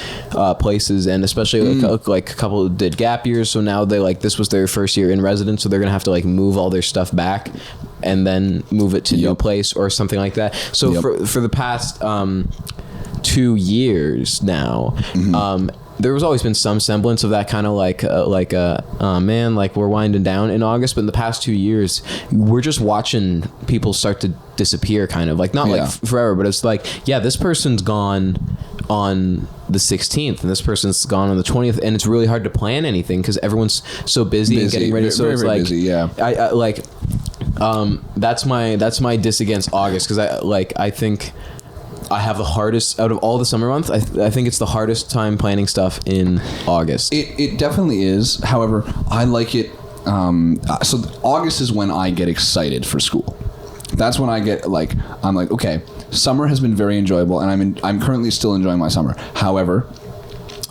places, and especially like a couple did gap years, so now they like this was their first year in residence, so they're gonna have to like move all their stuff back and then move it to a new place or something like that. So for the past 2 years now, there was always been some semblance of that kind of like man, like we're winding down in August, but in the past 2 years, we're just watching people start to disappear, kind of like not like forever, but it's like this person's gone on the 16th and this person's gone on the 20th, and it's really hard to plan anything because everyone's so busy and getting ready. So it's like busy, I like that's my diss against August because I think I have the hardest out of all the summer months. I think it's the hardest time planning stuff in August. It definitely is. However, I like it. So August is when I get excited for school. That's when I get like, I'm like, okay, summer has been very enjoyable, and I'm currently still enjoying my summer. However,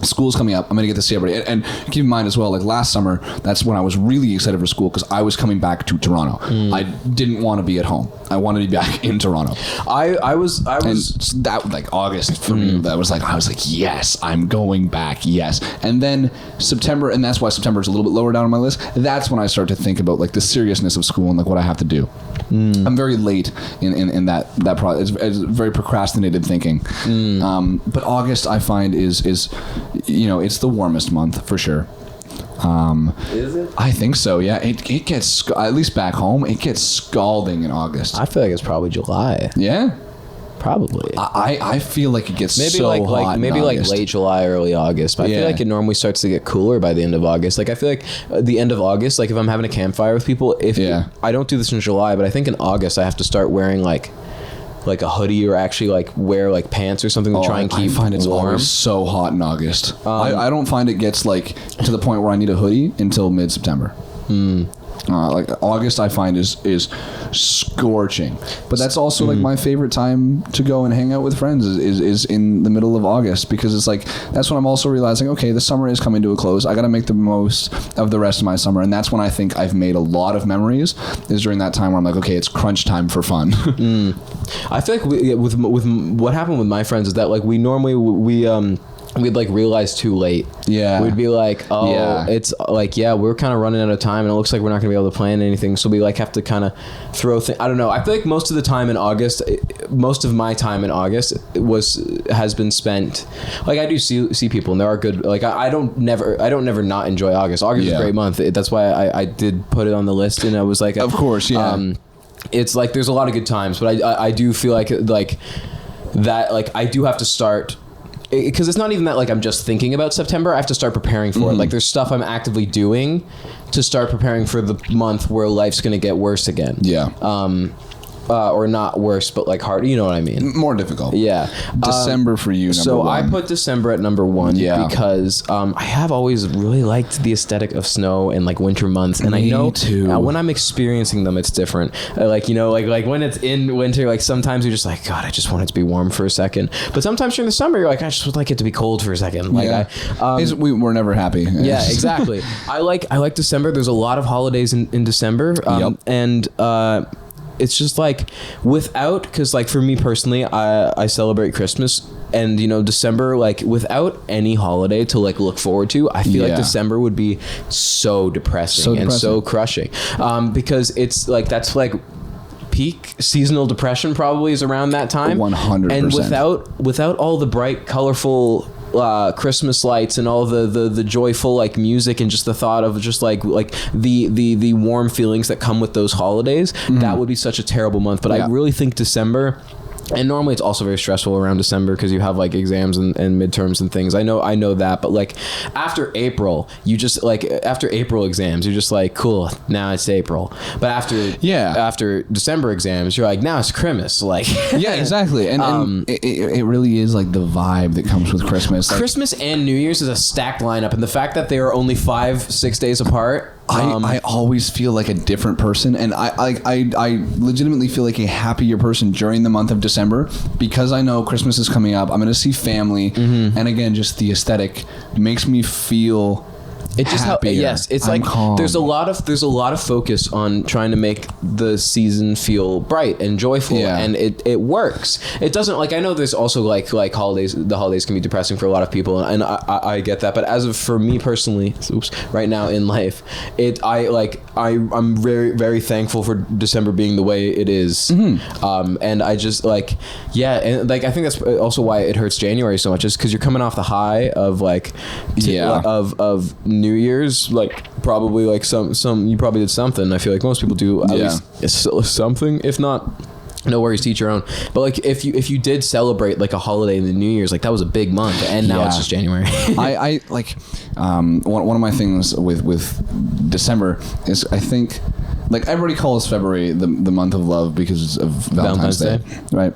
school's coming up. I'm going to get to see everybody. And keep in mind as well, like last summer, that's when I was really excited for school because I was coming back to Toronto. I didn't want to be at home. I wanted to be back in Toronto. I was and that like August for me, I was like, yes, I'm going back. Yes. And then September, and that's why September is a little bit lower down on my list. That's when I start to think about like the seriousness of school and like what I have to do. I'm very late in that process. It's very procrastinated thinking. But August I find is it's the warmest month for sure. Is it? I think so. Yeah, it gets, at least back home, it gets scalding in August. I feel like it's probably July. Yeah, probably. I feel like it gets maybe so hot. Maybe like late July, early August. But I feel like it normally starts to get cooler by the end of August. Like I feel like the end of August, like if I'm having a campfire with people, I don't do this in July, but I think in August I have to start wearing like a hoodie or actually like wear like pants or something to try and keep warm. I find it's always so hot in August. I don't find it gets like to the point where I need a hoodie until mid-September. Like August I find is scorching, but that's also like my favorite time to go and hang out with friends is in the middle of August, because it's like that's when I'm also realizing, okay, the summer is coming to a close. I got to make the most of the rest of my summer, and that's when I think I've made a lot of memories, is during that time where I'm like, okay, it's crunch time for fun. I feel like with what happened with my friends is that like we normally we'd like realize too late. Yeah. We'd be like, it's like, we're kind of running out of time and it looks like we're not gonna be able to plan anything. So we like have to kind of throw things. I don't know. I feel like most of the time in August, most of my time in August has been spent. Like I do see people and there are good. Like I don't never not enjoy August. August is a great month. That's why I did put it on the list and I was like, of course, yeah. It's like there's a lot of good times, but I do feel like that like I do have to start. Because it's not even that like I'm just thinking about September. I have to start preparing for it. Like there's stuff I'm actively doing to start preparing for the month where life's gonna get worse again. Yeah. Or not worse, but like hard. You know what I mean? More difficult. Yeah. December for you. So one. I put December at number 1 because I have always really liked the aesthetic of snow and like winter months, and I know too. When I'm experiencing them, it's different. Like like when it's in winter, like sometimes you're just like, God, I just want it to be warm for a second. But sometimes during the summer, you're like, I just would like it to be cold for a second. Like we're never happy. Yeah, exactly. I like December. There's a lot of holidays in December, and it's just like because like for me personally, I celebrate Christmas, and December, like without any holiday to like look forward to, I feel like December would be so depressing and so crushing, because it's like that's like peak seasonal depression probably is around that time. 100%. And without all the bright, colorful Christmas lights and all the joyful like music and just the thought of just like the warm feelings that come with those holidays, that would be such a terrible month. But I really think December. And normally it's also very stressful around December because you have like exams and midterms and things. I know that, but like after April, you just like after April exams, you're just like, cool, now it's April. But after December exams, you're like, now it's Christmas. Like exactly. And it really is like the vibe that comes with Christmas. Like, Christmas and New Year's is a stacked lineup, and the fact that they are only 5-6 days apart. I always feel like a different person, and I legitimately feel like a happier person during the month of December because I know Christmas is coming up. I'm going to see family, and again, just the aesthetic makes me feel. It just it's I'm like calm. there's a lot of focus on trying to make the season feel bright and joyful, and it works. It doesn't, like, I know there's also like holidays. The holidays can be depressing for a lot of people, and I get that. But as of for me personally, right now in life, I'm very, very thankful for December being the way it is. And I just and like I think that's also why it hurts January so much, is because you're coming off the high of of New Year's, like probably like some you probably did something. I feel like most people do at least something, if not. No worries, to each your own. But like if you did celebrate like a holiday in the New Year's, like that was a big month, and now it's just January. I like one of my things with December is I think like everybody calls February the month of love because of Valentine's Day, right?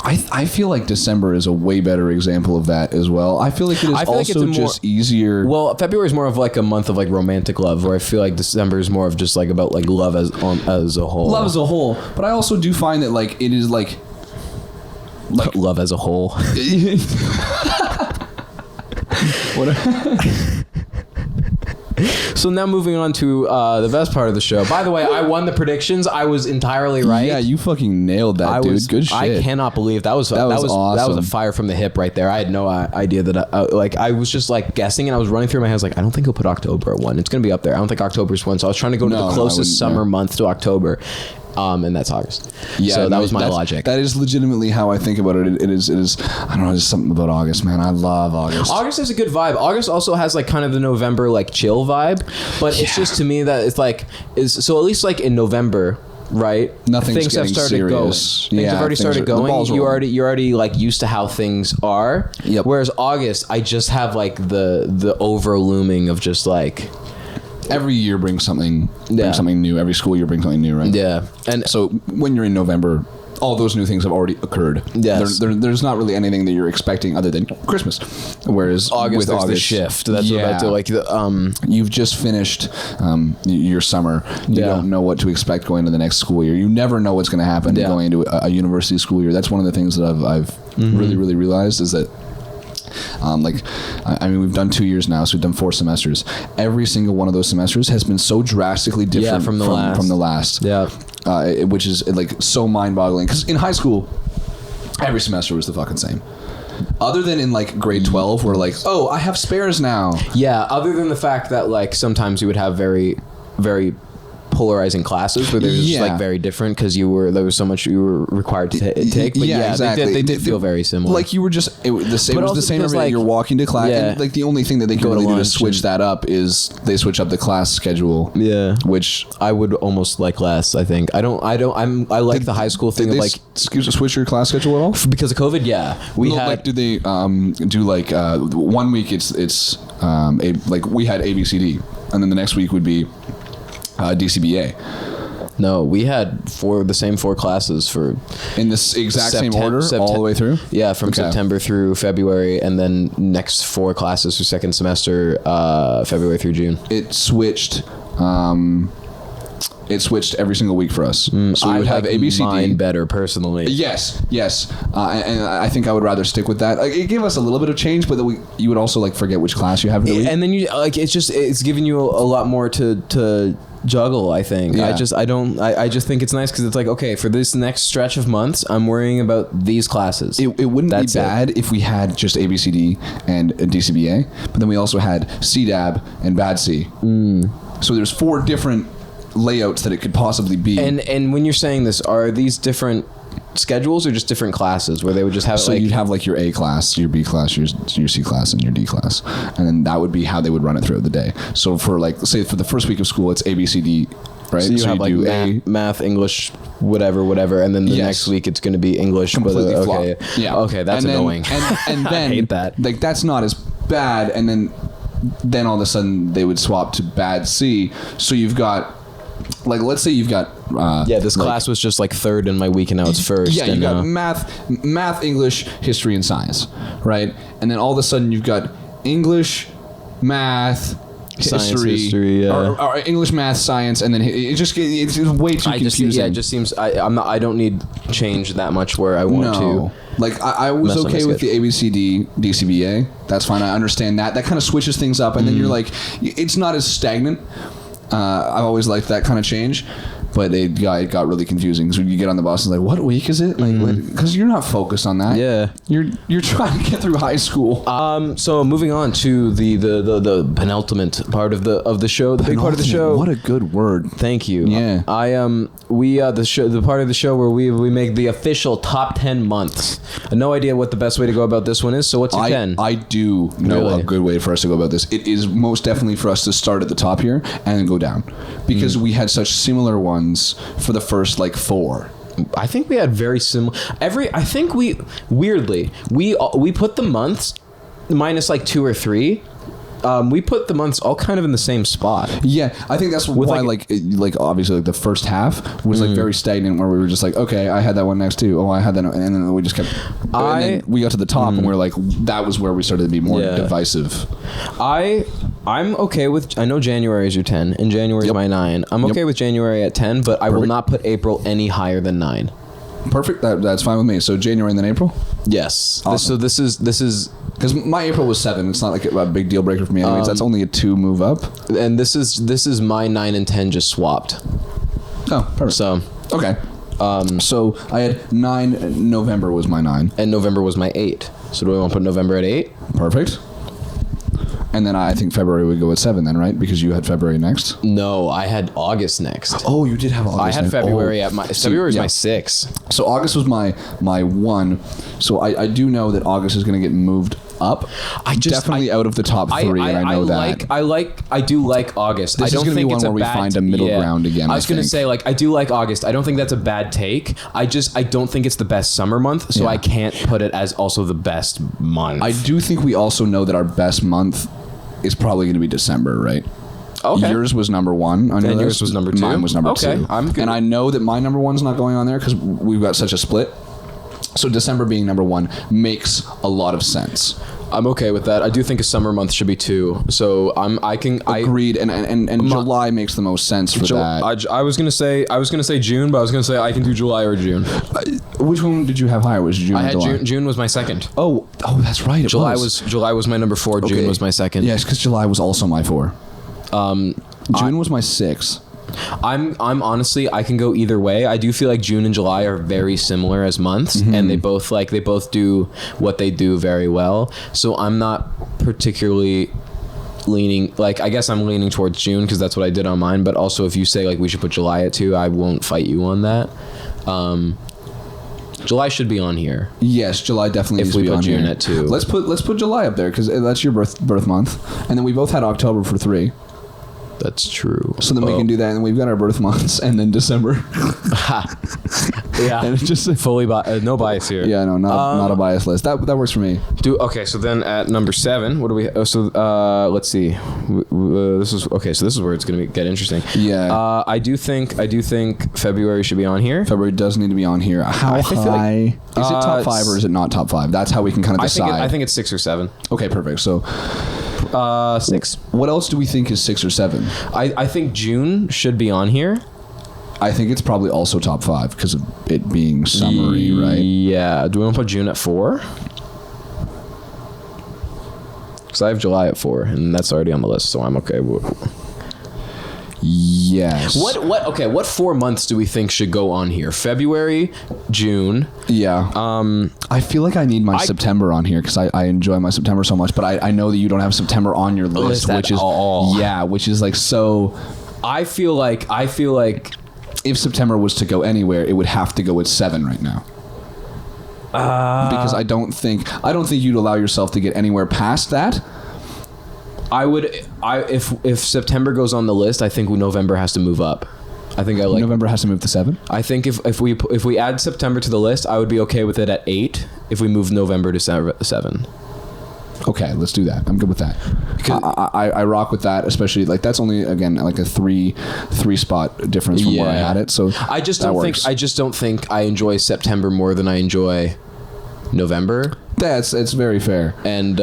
I feel like December is a way better example of that as well. I feel like it is also just easier. Well, February is more of like a month of like romantic love, where I feel like December is more of just like about like love as a whole. Love as a whole. But I also do find that like it is like love as a whole. So now moving on to the best part of the show. By the way, I won the predictions. I was entirely right. Yeah, you fucking nailed that, dude. Good shit. I cannot believe that was awesome. That was a fire from the hip right there. I had no idea that I was just like guessing, and I was running through my head. I was like, I don't think he'll put October at 1. It's gonna be up there. I don't think October's 1. So I was trying to go to the closest summer month to October. And that's August. Yeah, so that was my logic. That is legitimately how I think about it. It is. I don't know. There's something about August, man. I love August. August is a good vibe. August also has like kind of the November like chill vibe, but it's just to me that it's like so at least like in November. Right, things have started serious. Things have already started going. You're already like used to how things are. Yep. Whereas August, I just have like the overlooming of just like. Every year brings something new. Every school year brings something new, right? Yeah. And so when you're in November, all those new things have already occurred. Yes. There's not really anything that you're expecting other than Christmas. Whereas August, there's the shift. That's what I do. Like you've just finished your summer. You don't know what to expect going into the next school year. You never know what's going to happen going into a university school year. That's one of the things that I've really, really realized is that. I mean, we've done 2 years now, so we've done 4 semesters. Every single one of those semesters has been so drastically different from the last. Yeah. Which is like so mind-boggling. Because in high school, every semester was the fucking same. Other than in like grade 12 where like, oh, I have spares now. Yeah, other than the fact that like sometimes you would have very, very polarizing classes where they were just like very different because there was so much you were required to take. But yeah, exactly. They did feel very similar. Like you were just it was the same every day. You're walking to class. And like the only thing that they can really do to switch that up is they switch up the class schedule. Yeah, which I would almost like less. I think I like the high school thing of like switch your class schedule at all because of COVID. Yeah, we had like do they do like 1 week it's like we had ABCD and then the next week would be DCBA. No, we had the same four classes for in this exact same order all the way through. Yeah, from September through February, and then next 4 classes for second semester, February through June. It switched. It switched every single week for us. So we would have ABCD. Mine better personally. Yes, and I think I would rather stick with that. Like, it gave us a little bit of change, but you would also like forget which class you have in the week. And then you like it's giving you a lot more to juggle. I think. Yeah. I just think it's nice because it's like, okay, for this next stretch of months, I'm worrying about these classes. It wouldn't be bad if we had just ABCD and DCBA, but then we also had CDAB and BADC. So there's 4 different layouts that it could possibly be. And when you're saying this, are these different schedules or just different classes where they would just have you'd have like your A class, your B class, your C class, and your D class, and then that would be how they would run it throughout the day. So for like, say for the first week of school, it's ABCD, right? So you have like math, English, whatever, and then the next week it's going to be English. Completely okay, yeah, okay, that's annoying. And then I hate that. Like that's not as bad, and then all of a sudden they would swap to bad C. So you've got. Like, let's say you've got... this class was just like third in my week and now it's first. Yeah, you've got math, English, history, and science, right? And then all of a sudden you've got English, math, history, or English, math, science, and then it's way too confusing. It just seems... I don't need change that much where I want to... Like, I was okay with the ABCD, DCBA. That's fine. I understand that. That kind of switches things up, and then you're like... It's not as stagnant. I've always liked that kind of change, but it got really confusing because when you get on the bus, it's like, what week is it? Like, because you're not focused on that. Yeah, you're trying to get through high school. So moving on to the penultimate part of the show, the big part of the show. What a good word. Thank you. Yeah. The part of the show where we make the official top 10 months. I have no idea what the best way to go about this one is. So what's your 10? I do know a good way for us to go about this. It is most definitely for us to start at the top here and then go down, because we had such similar ones for the first like 4. I think we had very similar. I think we weirdly we put the months minus like 2 or 3. We put the months all kind of in the same spot. Yeah, I think that's why like obviously like the first half was like very stagnant, where we were just like, okay, I had that one next too. Oh, I had that, and then we just kept. And then we got to the top, and we were like, that was where we started to be more divisive. I'm okay with. I know January is your 10, and January is my 9. I'm okay with January at 10, but I will not put April any higher than 9. Perfect. That's fine with me. So January and then April. Yes. Awesome. This is because my April was 7. It's not like a big deal breaker for me. Anyways, that's only a 2 move up. And this is my 9 and 10 just swapped. Oh, perfect. So okay. So I had 9. November was my 9, and November was my 8. So do we want to put November at 8? Perfect. And then I think February would go at 7 then, right? Because you had February next. No, I had August next. Oh, you did have August. I had February at my... February was my 6. So August was my 1. So I do know that August is going to get moved up. Definitely out of the top 3, and I know that. I do like August. This is going to be one where we find a middle ground again. I was going to say, like, I do like August. I don't think that's a bad take. I don't think it's the best summer month, so I can't put it as also the best month. I do think we also know that our best month is probably going to be December, right? Okay. Yours was number 1 on your list. Yours was number 2. Mine was number 2. Okay, I'm good. And I know that my number 1's not going on there because we've got such a split. So December being number 1 makes a lot of sense. I'm okay with that. I do think a summer month should be 2. So agreed. And July makes the most sense for that. I was gonna say June, but I was gonna say I can do July or June. Which one did you have higher? Was June? I or had July? June was my 2nd. Oh, that's right. July was my number 4. Okay. June was my 2nd. Yes, because July was also my 4. June was my 6. I'm honestly, I can go either way. I do feel like June and July are very similar as months, and they both do what they do very well. So I'm not particularly leaning, like, I guess I'm leaning towards June because that's what I did on mine. But also, if you say like we should put July at 2, I won't fight you on that. July should be on here. Yes, July definitely needs to be on here. If we put June at 2. Let's put July up there because that's your birth month, and then we both had October for 3. That's true. So then we can do that, and we've got our birth months, and then December. Yeah, and it's just fully no bias here. Yeah, no, not a bias list. That works for me. Okay, so then at number 7, what do we? Let's see. This is okay. So this is where it's gonna get interesting. Yeah. I do think February should be on here. February does need to be on here. How high? Is it top 5 or is it not top 5? That's how we can kind of decide. I think it's 6 or 7. Okay, perfect. So. 6. What else do we think is 6 or 7? I think June should be on here. I think it's probably also top 5 because of it being summery, right? Yeah. Do we want to put June at 4? Because I have July at 4, and that's already on the list, so I'm okay. Yes. What 4 months do we think should go on here? February, June. Yeah. I feel like I need my September on here because I enjoy my September so much, but I know that you don't have September on your list, which is all. Yeah, which is like so. I feel like if September was to go anywhere, it would have to go at 7 right now. Because I don't think you'd allow yourself to get anywhere past that. If September goes on the list, I think November has to move up. I think November has to move to 7. I think if we add September to the list, I would be okay with it at 8 if we move November to 7. Okay, let's do that. I'm good with that. I rock with that, especially like that's only again like a three spot difference from where I had it. So I just don't think I enjoy September more than I enjoy November. It's very fair. And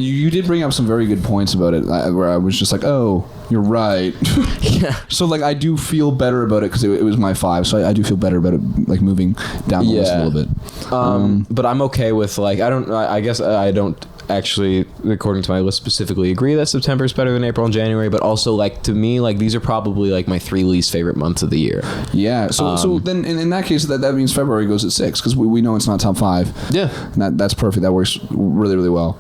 you did bring up some very good points about it, where I was just like, oh, you're right. Yeah. So like I do feel better about it because it was my 5, so I do feel better about it like moving down the list a little bit. But I'm okay with like I guess I don't actually, according to my list, specifically agree that September is better than April and January, but also like to me like these are probably like my 3 least favorite months of the year. Yeah. So then in that case that means February goes at 6 because we know it's not top 5. Yeah. And that's perfect. That works really, really well.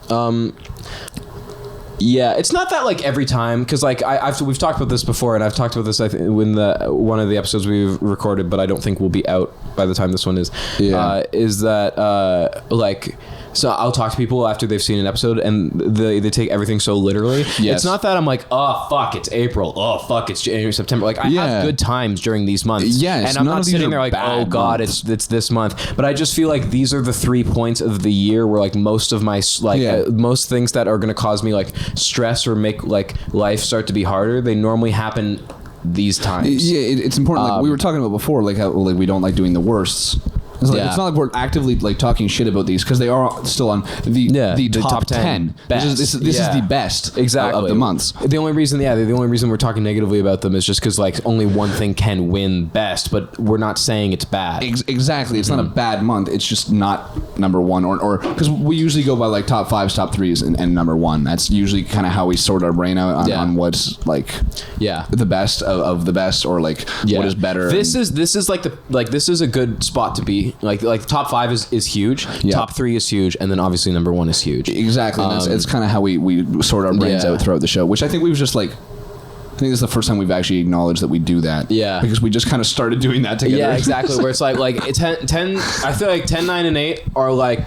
Yeah, it's not that like every time because like we've talked about this before, and I've talked about this I think in one of the episodes we've recorded, but I don't think will be out by the time this one is. Yeah. Is that like. So I'll talk to people after they've seen an episode, and they take everything so literally. Yes. It's not that I'm like, oh fuck, it's April. Oh fuck, it's January, September. Like I have good times during these months. Yes, and I'm not sitting there like, oh god, it's this month. But I just feel like these are the 3 points of the year where like most of my most things that are going to cause me like stress or make like life start to be harder, they normally happen these times. Yeah, it's important. Like we were talking about before, like how like we don't like doing the worsts. It's not like we're actively like talking shit about these because they are still on the top 10. This is the best of the months. The only reason we're talking negatively about them is just because like only one thing can win best, but we're not saying it's bad. Exactly, it's not a bad month. It's just not number 1 or because we usually go by like top 5s, top 3s, and number 1. That's usually kind of how we sort our brain out on what's like the best of the best or like what is better. This is this is a good spot to be. Like top 5 is huge. Yep. Top 3 is huge, and then obviously number 1 is huge. Exactly. It's kind of how we sort our brains out throughout the show, which I think we've just like. I think this is the first time we've actually acknowledged that we do that. Yeah. Because we just kind of started doing that together. Yeah, exactly. Where it's like 10. I feel like 10, 9, and 8 are like.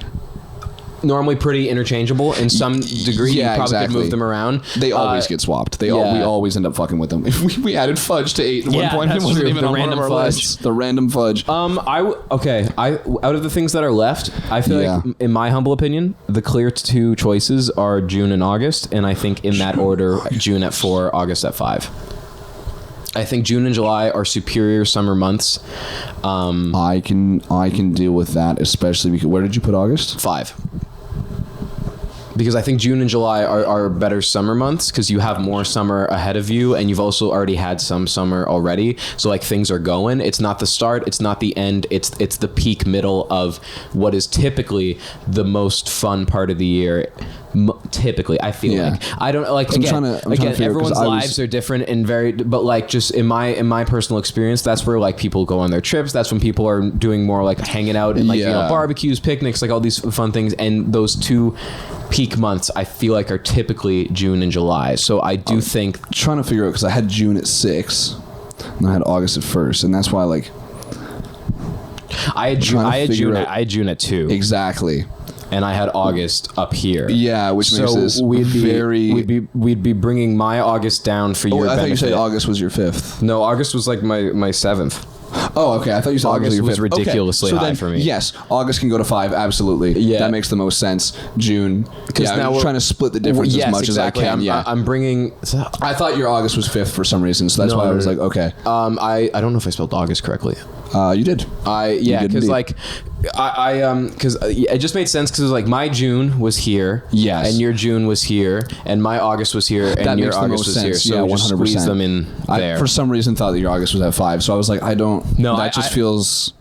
Normally pretty interchangeable in some degree. Yeah, you probably exactly. could move them around. They always get swapped. We always end up fucking with them. If we added fudge to 8 at one point, it wasn't even on one of our lists. The random fudge. I out of the things that are left, I feel like, in my humble opinion, the clear 2 choices are June and August, and I think in that order, June at 4, August at 5. I think June and July are superior summer months. I can deal with that, especially because where did you put August? 5. Because I think June and July are better summer months because you have more summer ahead of you, and you've also already had some summer already. So like things are going. It's not the start. It's not the end. It's the peak middle of what is typically the most fun part of the year. Typically, I feel like I don't like. I'm Again, trying to figure, everyone's lives are different and very. But like, just in my personal experience, that's where like people go on their trips. That's when people are doing more like hanging out and like barbecues, picnics, like all these fun things. And those two peak months, I feel like, are typically June and July. So I do think trying to figure out, because I had June at 6, and I had August at 1st, and that's why like I had June at 2 exactly. And I had August up here. Yeah, which makes this we'd be bringing my August down for your I thought benefit. you said August was your 5th. No, August was like my 7th. Oh, okay. I thought you said August was your 5th. ridiculously So high then, for me. Yes, August can go to 5. Absolutely. Yeah, that makes the most sense. June, because now we're trying to split the difference as much as I can. I'm bringing. I thought your August was 5th for some reason, so that's why I was like, okay. I don't know if I spelled August correctly. You did. Because like because it just made sense because it was like my June was here, yes, and your June was here, and my August was here, and your August was here. So yeah, 100%. Squeeze them in there. I for some reason thought that your August was at 5, so I was like, I don't. No, that just feels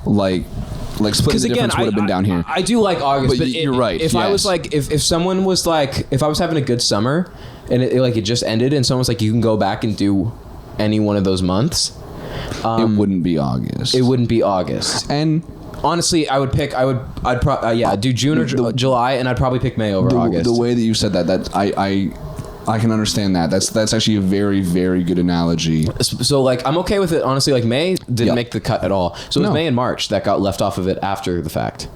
like splitting the difference would have been down here. I do like August, but you're right. If I was like, if someone was like, if I was having a good summer, and it just ended, and someone was like, you can go back and do any one of those months. It wouldn't be August. It wouldn't be August. And honestly, I'd do June or July, and I'd probably pick May over August. The way that you said that I can understand that. That's actually a very, very good analogy. So like, I'm okay with it. Honestly, like May didn't make the cut at all. So it was May and March that got left off of it after the fact.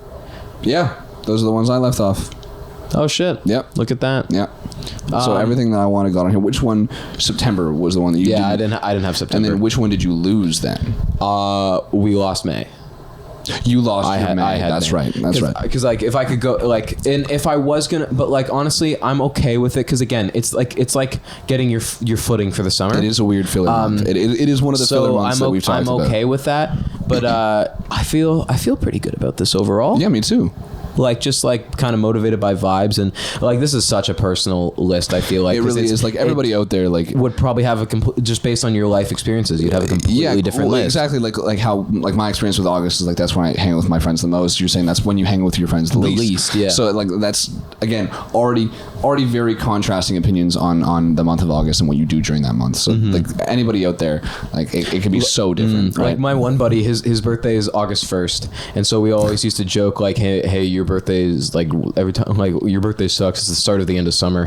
Yeah, those are the ones I left off. Oh shit! Yep. Look at that. Yep. So everything that I wanted got on here. Which one? September was the one that you? Yeah, I didn't have September. And then which one did you lose then? We lost May. You lost May. That's right. That's right. Because like, if I could go like, and if I was gonna, but like honestly, I'm okay with it. Because again, it's like getting your footing for the summer. It is a weird filler month. It is one of the filler months that we've talked about. I'm okay with that. But I feel pretty good about this overall. Yeah, me too. Like, just like kind of motivated by vibes, and like, this is such a personal list. I feel like it really is. Like, everybody out there like would probably have a complete, just based on your life experiences, you'd have a completely different list. Exactly. Like how like my experience with August is like that's when I hang out with my friends the most. You're saying that's when you hang out with your friends the least. Yeah. So like that's again already very contrasting opinions on the month of August and what you do during that month. So like anybody out there, like it can be so different. Right? Like my one buddy, his birthday is August 1st, and so we always used to joke like, hey, your birthday is like every time like your birthday sucks. It's the start of the end of summer.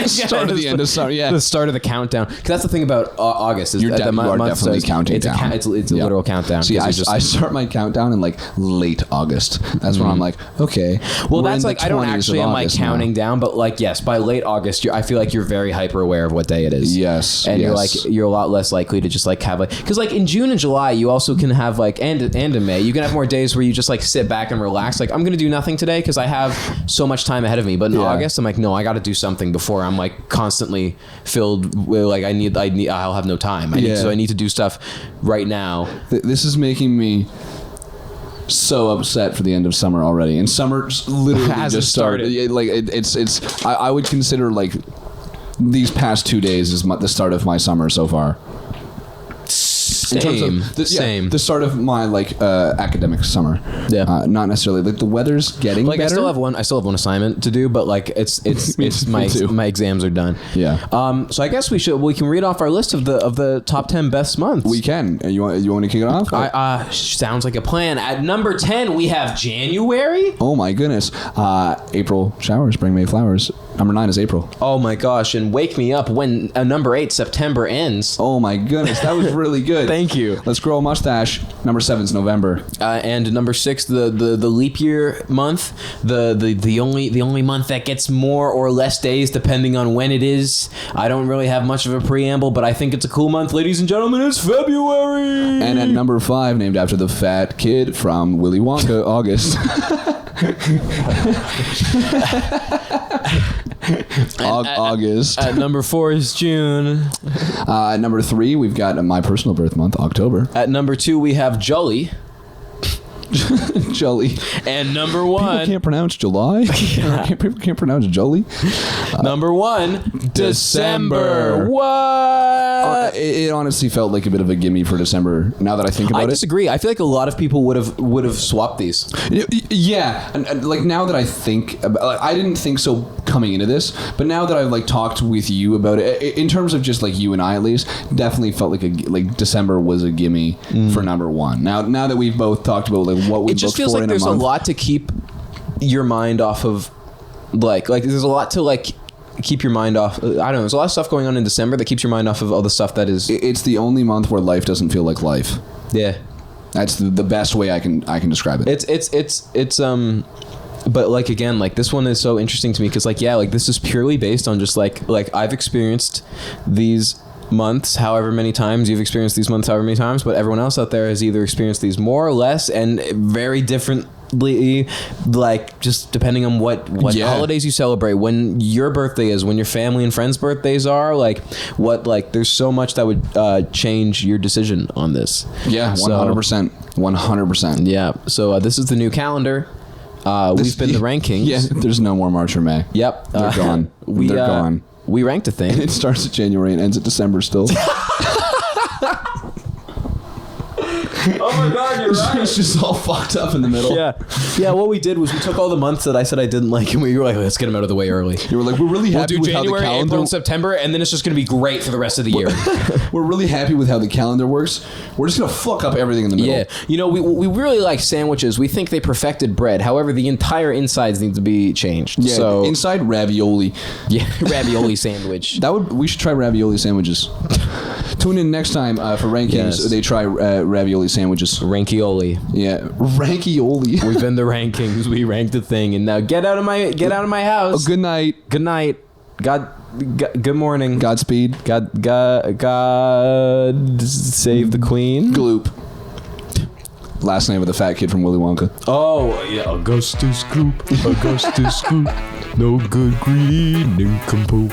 Start of the end of summer. Yeah, the start of the countdown. Because that's the thing about August is that you are definitely counting down. It's a literal countdown. See, I start my countdown in like late August. That's when I'm like, okay. Well, that's like I don't actually am like counting down, but like yes, by late August, I feel like you're very hyper aware of what day it is. Yes, and you're a lot less likely to just like have like because like in June and July you also can have like and in May you can have more days where you just like sit back and relax. Like I'm gonna do nothing today because I have so much time ahead of me. But in August, I'm like, no, I got to do something before I'm like constantly filled with like I'll have no time. So I need to do stuff right now. This is making me so upset for the end of summer already, and summer literally just started. Like it's I would consider like these past 2 days is the start of my summer so far. In terms of the start of my like academic summer. Yeah, not necessarily like the weather's getting like better. I still have one assignment to do, but like it's my exams are done. Yeah. So I guess we can read off our list of the top 10 best months. We can. You want to kick it off? Sounds like a plan. At number 10 we have January. Oh my goodness. April showers bring May flowers. Number 9 is April. Oh my gosh, and wake me up when number 8 September ends. Oh my goodness, that was really good. Thank you. Let's grow a mustache. Number 7 is November. And number 6, the leap year month, the only month that gets more or less days depending on when it is. I don't really have much of a preamble, but I think it's a cool month, ladies and gentlemen. It's February. And at number 5, named after the fat kid from Willy Wonka, August. August. At number 4 is June. At number 3, we've got my personal birth month, October. At number 2, we have Jolly. Jolly. And number 1. People can't pronounce July. People can't pronounce Jolly. Number 1, December. What? It honestly felt like a bit of a gimme for December. Now that I think about it, I disagree. I feel like a lot of people would have swapped these. Yeah, and like now that I think about, like, I didn't think so coming into this. But now that I've like talked with you about it, in terms of just like you and I at least, definitely felt like December was a gimme for number one. Now that we've both talked about like what we it just look feels for like in there's a month, a lot to keep your mind off of. Like there's a lot to like keep your mind off. I don't know. There's a lot of stuff going on in December that keeps your mind off of all the stuff that is. It's the only month where life doesn't feel like life. Yeah, that's the best way I can describe it. It's but like again, like this one is so interesting to me because like yeah, like this is purely based on just like I've experienced these months however many times, you've experienced these months however many times, but everyone else out there has either experienced these more or less and very differently, like just depending on what holidays you celebrate, when your birthday is, when your family and friends' birthdays are, like what, like there's so much that would change your decision on this. Yeah, 100%. Yeah, so this is the new calendar. We've been the rankings. Yeah, there's no more March or May. Yep, they're gone. They're gone. We ranked a thing. And it starts at January and ends at December still. Oh my God, you're right. It's just all fucked up in the middle. Yeah. What we did was we took all the months that I said I didn't like, and we were like, let's get them out of the way early. You were like, we're really happy with January, how the calendar. April, and September, and then it's just gonna be great for the rest of the year. We're really happy with how the calendar works. We're just gonna fuck up everything in the middle. Yeah, you know, we really like sandwiches. We think they perfected bread. However, the entire insides need to be changed. Yeah, so inside ravioli. Yeah, ravioli sandwich. We should try ravioli sandwiches. Tune in next time for rankings. Yes. They try ravioli sandwiches. Rankioli. Yeah, rankioli. We've been the rankings. We ranked the thing, and now get out of my house. Oh, good night. Good night. God. Good morning. Godspeed. God save the queen. Gloop. Last name of the fat kid from Willy Wonka. Oh yeah, Augustus Gloop. Augustus Gloop. No good, greedy nincompoop.